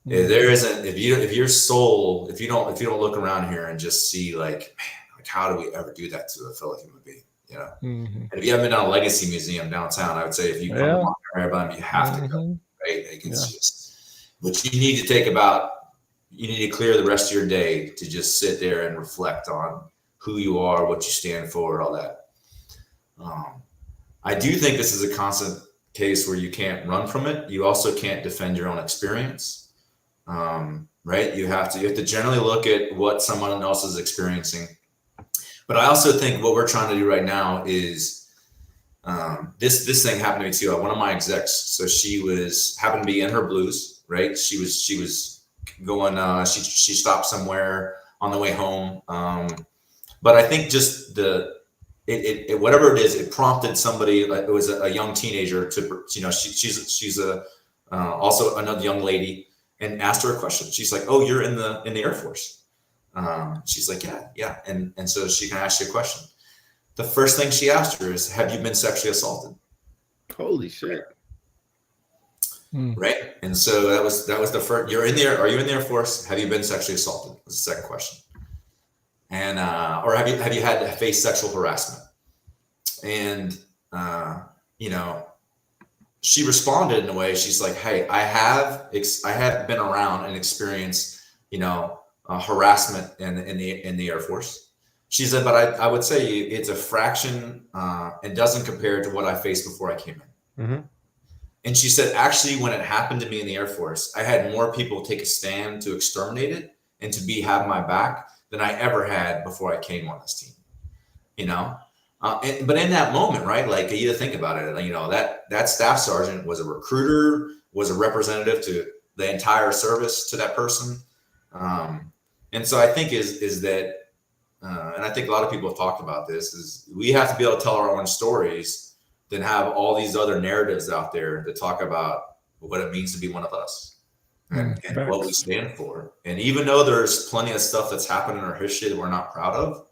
there isn't, if you don't look around here and just see, like, man, like, how do we ever do that to a fellow human being? And if you haven't been down a Legacy Museum downtown, I would say if you come to Montgomery, Alabama, you have to go. Right? Like, it's just. But you need to clear the rest of your day to just sit there and reflect on who you are, what you stand for, all that. I do think this is a constant case where you can't run from it. You also can't defend your own experience, right? You have to generally look at what someone else is experiencing. But I also think what we're trying to do right now is this thing happened to me too. One of my execs, so she happened to be in her blues. Right. She was going, she stopped somewhere on the way home. But I think just whatever it is, it prompted somebody, like it was a young teenager to, she's also another young lady, and asked her a question. She's like, "Oh, you're in the Air Force." She's like, yeah. And so she can ask you a question. the first thing she asked her is, "Have you been sexually assaulted?" Holy shit! Right, and so that was the first. You're in there. Are you in the Air Force? Have you been sexually assaulted? Was the second question. And or have you had to face sexual harassment? And you know, she responded in a way. She's like, "Hey, I have been around and experienced, you know, harassment in the Air Force." She said, "But I would say it's a fraction and doesn't compare to what I faced before I came in." And she said, "Actually, when it happened to me in the Air Force, I had more people take a stand to exterminate it and to have my back than I ever had before I came on this team." You know, but in that moment, right? Like, you think about it. You know, that staff sergeant was a recruiter, was a representative to the entire service to that person. And so I think is that, and I think a lot of people have talked about this, is we have to be able to tell our own stories than have all these other narratives out there that talk about what it means to be one of us and what we stand for. And even though there's plenty of stuff that's happened in our history that we're not proud of,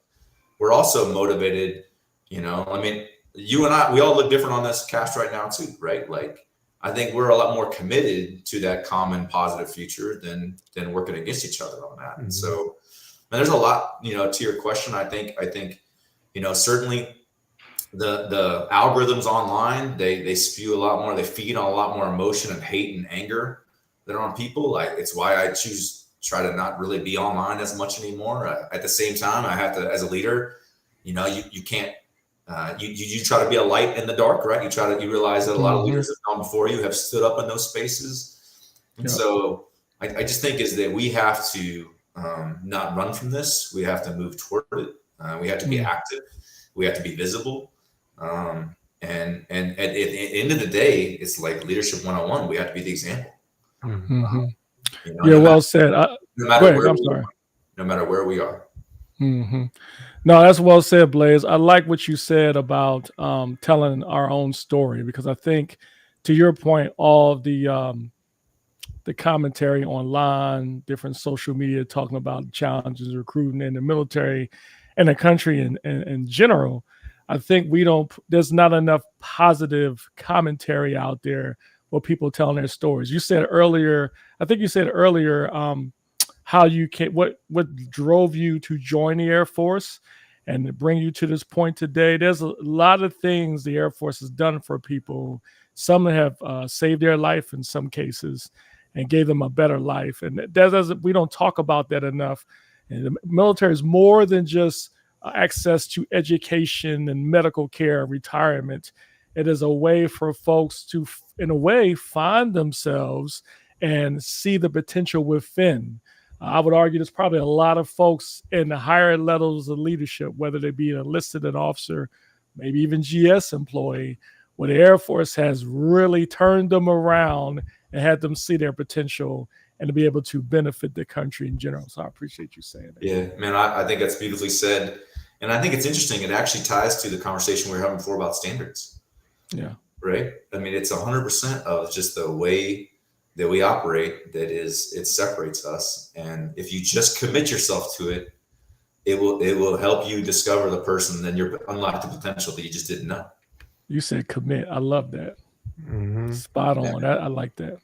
we're also motivated. You know, I mean, you and I, we all look different on this cast right now too, right? Like, I think we're a lot more committed to that common positive future than working against each other on that. And so, and there's a lot, you know, to your question. I think, you know, certainly the algorithms online, they spew a lot more, they feed on a lot more emotion and hate and anger that are on people. Like, it's why I try to not really be online as much anymore. At the same time, I have to, as a leader, you know, you can't, you try to be a light in the dark, right? You realize that a lot of leaders have gone before you, have stood up in those spaces. And so I just think is that we have to not run from this. We have to move toward it. We have to be active. We have to be visible. And at the end of the day, it's like leadership 101. We have to be the example. You know, well said. No matter where I'm sorry. No matter where we are. No, that's well said, Blaze. I like what you said about telling our own story, because I think, to your point, all of the commentary online, different social media talking about challenges recruiting in the military and the country in general, I think there's not enough positive commentary out there for people telling their stories. You said earlier, how you what drove you to join the Air Force and to bring you to this point today. There's a lot of things the Air Force has done for people. Some have saved their life in some cases and gave them a better life. And we don't talk about that enough. And the military is more than just access to education and medical care, retirement. It is a way for folks to, in a way, find themselves and see the potential within. I would argue there's probably a lot of folks in the higher levels of leadership, whether they be an enlisted officer, maybe even GS employee, where the Air Force has really turned them around and had them see their potential and to be able to benefit the country in general. So I appreciate you saying that. Yeah, man, I think that's beautifully said. And I think it's interesting. It actually ties to the conversation we were having before about standards. Yeah. Right. I mean, it's 100% of just the way that we operate it separates us. And if you just commit yourself to it, it will help you discover the person, then you'll unlock the potential that you just didn't know. You said commit. I love that. Spot on. Yeah. I like that.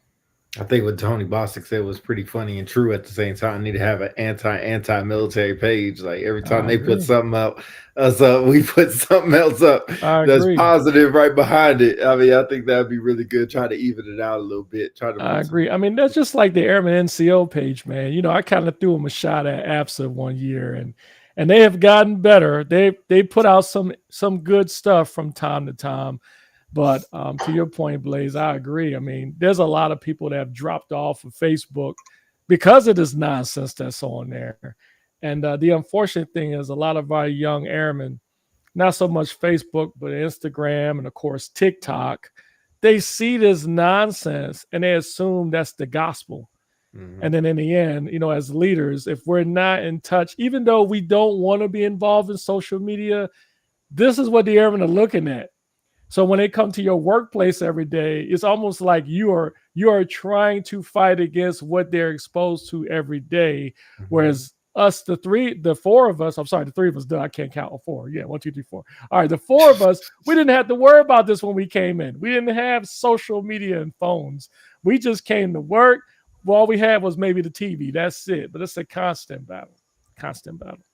I think what Tony Bostic said was pretty funny and true at the same time. I need to have an anti-military page. Like, every time they put something up, we put something else up that's positive right behind it. I mean, I think that'd be really good. Try to even it out a little bit. I agree. I mean, that's just like the Airman NCO page, man. You know, I kind of threw them a shot at APSA one year, and they have gotten better. They put out some good stuff from time to time. But to your point, Blaze, I agree. I mean, there's a lot of people that have dropped off of Facebook because of this nonsense that's on there. And the unfortunate thing is a lot of our young airmen, not so much Facebook, but Instagram and, of course, TikTok, they see this nonsense and they assume that's the gospel. And then in the end, you know, as leaders, if we're not in touch, even though we don't want to be involved in social media, this is what the airmen are looking at. So when they come to your workplace every day, it's almost like you are trying to fight against what they're exposed to every day. Whereas us, the four of us, I'm sorry, the three of us, I can't count. 4. Yeah, 1, 2, 3, 4. All right, the four of us, we didn't have to worry about this when we came in. We didn't have social media and phones. We just came to work. All we had was maybe the TV. That's it. But it's a constant battle. Constant battle.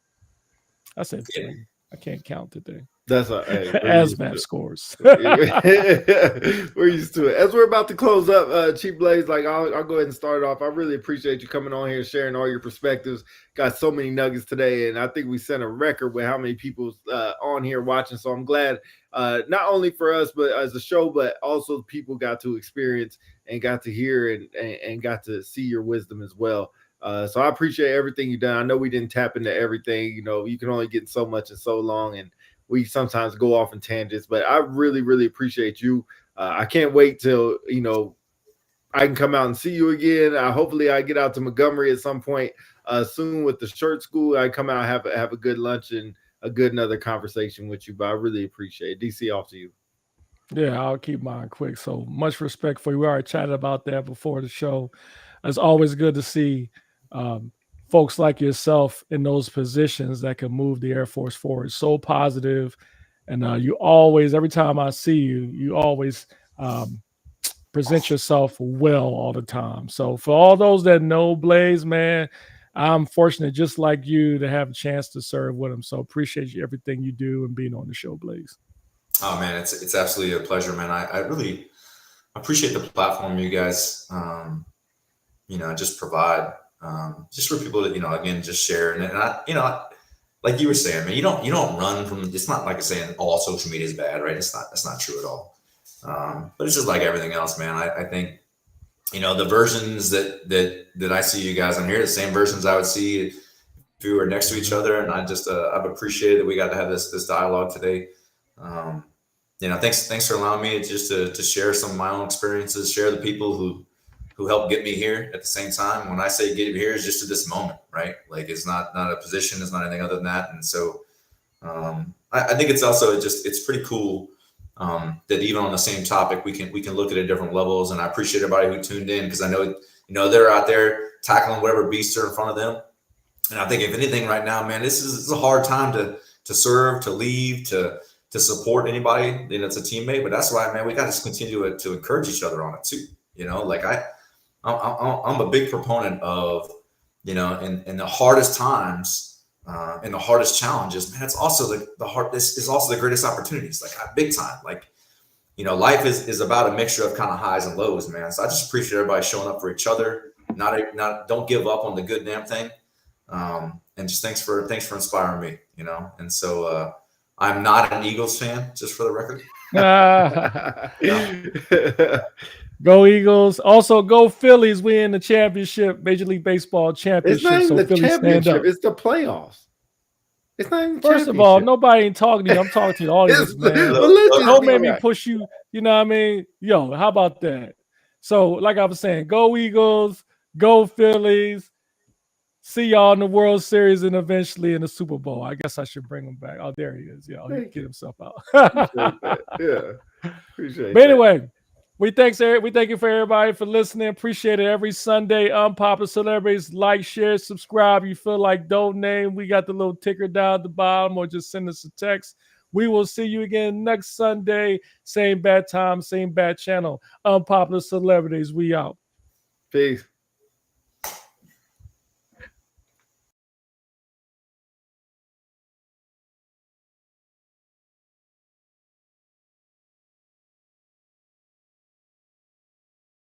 I said 3. I can't count today. That's hey, ASVAB scores. We're used to it. As we're about to close up, Chief Blaze, like I'll go ahead and start off. I really appreciate you coming on here, sharing all your perspectives. Got so many nuggets today, and I think we set a record with how many people on here watching. So I'm glad, not only for us, but as a show, but also people got to experience and got to hear and got to see your wisdom as well. So I appreciate everything you've done. I know we didn't tap into everything. You know, you can only get so much in so long, and we sometimes go off in tangents, but I really, really appreciate you. I can't wait till, you know, I can come out and see you again. Hopefully I get out to Montgomery at some point soon with the shirt school. I come out, have a good lunch and a good another conversation with you, but I really appreciate it. DC, off to you. Yeah, I'll keep mine quick. So much respect for you. We already chatted about that before the show. It's always good to see folks like yourself in those positions that can move the Air Force forward. So positive. And you always, every time I see you, you always present yourself well all the time. So for all those that know Blaze, man, I'm fortunate just like you to have a chance to serve with him. So appreciate you, everything you do and being on the show, Blaze. Oh man, it's absolutely a pleasure, man. I really appreciate the platform you guys, just provide, just for people to, again, just share. And I, like you were saying, man, you don't run from. It's not like saying all social media is bad, right? That's not true at all. But it's just like everything else, man. I think, the versions that I see you guys on here, the same versions I would see if we were next to each other. And I just I've appreciated that we got to have this dialogue today. Thanks for allowing me just to share some of my own experiences, share the people who helped get me here at the same time. When I say get me here, it's just to this moment, right? Like it's not a position, it's not anything other than that. And so I think it's also it's pretty cool that even on the same topic, we can look at it at different levels. And I appreciate everybody who tuned in, because I know, they're out there tackling whatever beasts are in front of them. And I think if anything right now, man, this is a hard time to serve, to leave, to support anybody, it's a teammate. But that's why, man, we got to continue to encourage each other on it too. Like I'm a big proponent of, in the hardest times, in the hardest challenges, man, it's also this is also the greatest opportunities, like big time. Like, life is about a mixture of kind of highs and lows, man. So I just appreciate everybody showing up for each other, don't give up on the good damn thing. And just thanks for inspiring me, and so, I'm not an Eagles fan, just for the record. Go Eagles. Also, go Phillies. We in the championship, Major League Baseball championship. It's not even so the Phillies championship. It's the playoffs. It's not even First of all, nobody ain't talking to you. I'm talking to the audience, man. Don't make me push you. You know what I mean? Yo, how about that? So, like I was saying, go Eagles, go Phillies. See y'all in the World Series and eventually in the Super Bowl. I guess I should bring him back. Oh, there he is. Yeah, he get himself out. Appreciate but anyway, we thank you for everybody for listening. Appreciate it. Every Sunday, Unpopular Celebrities, like, share, subscribe. You feel like donating, we got the little ticker down at the bottom, or just send us a text. We will see you again next Sunday. Same bad time, same bad channel. Unpopular Celebrities, we out. Peace.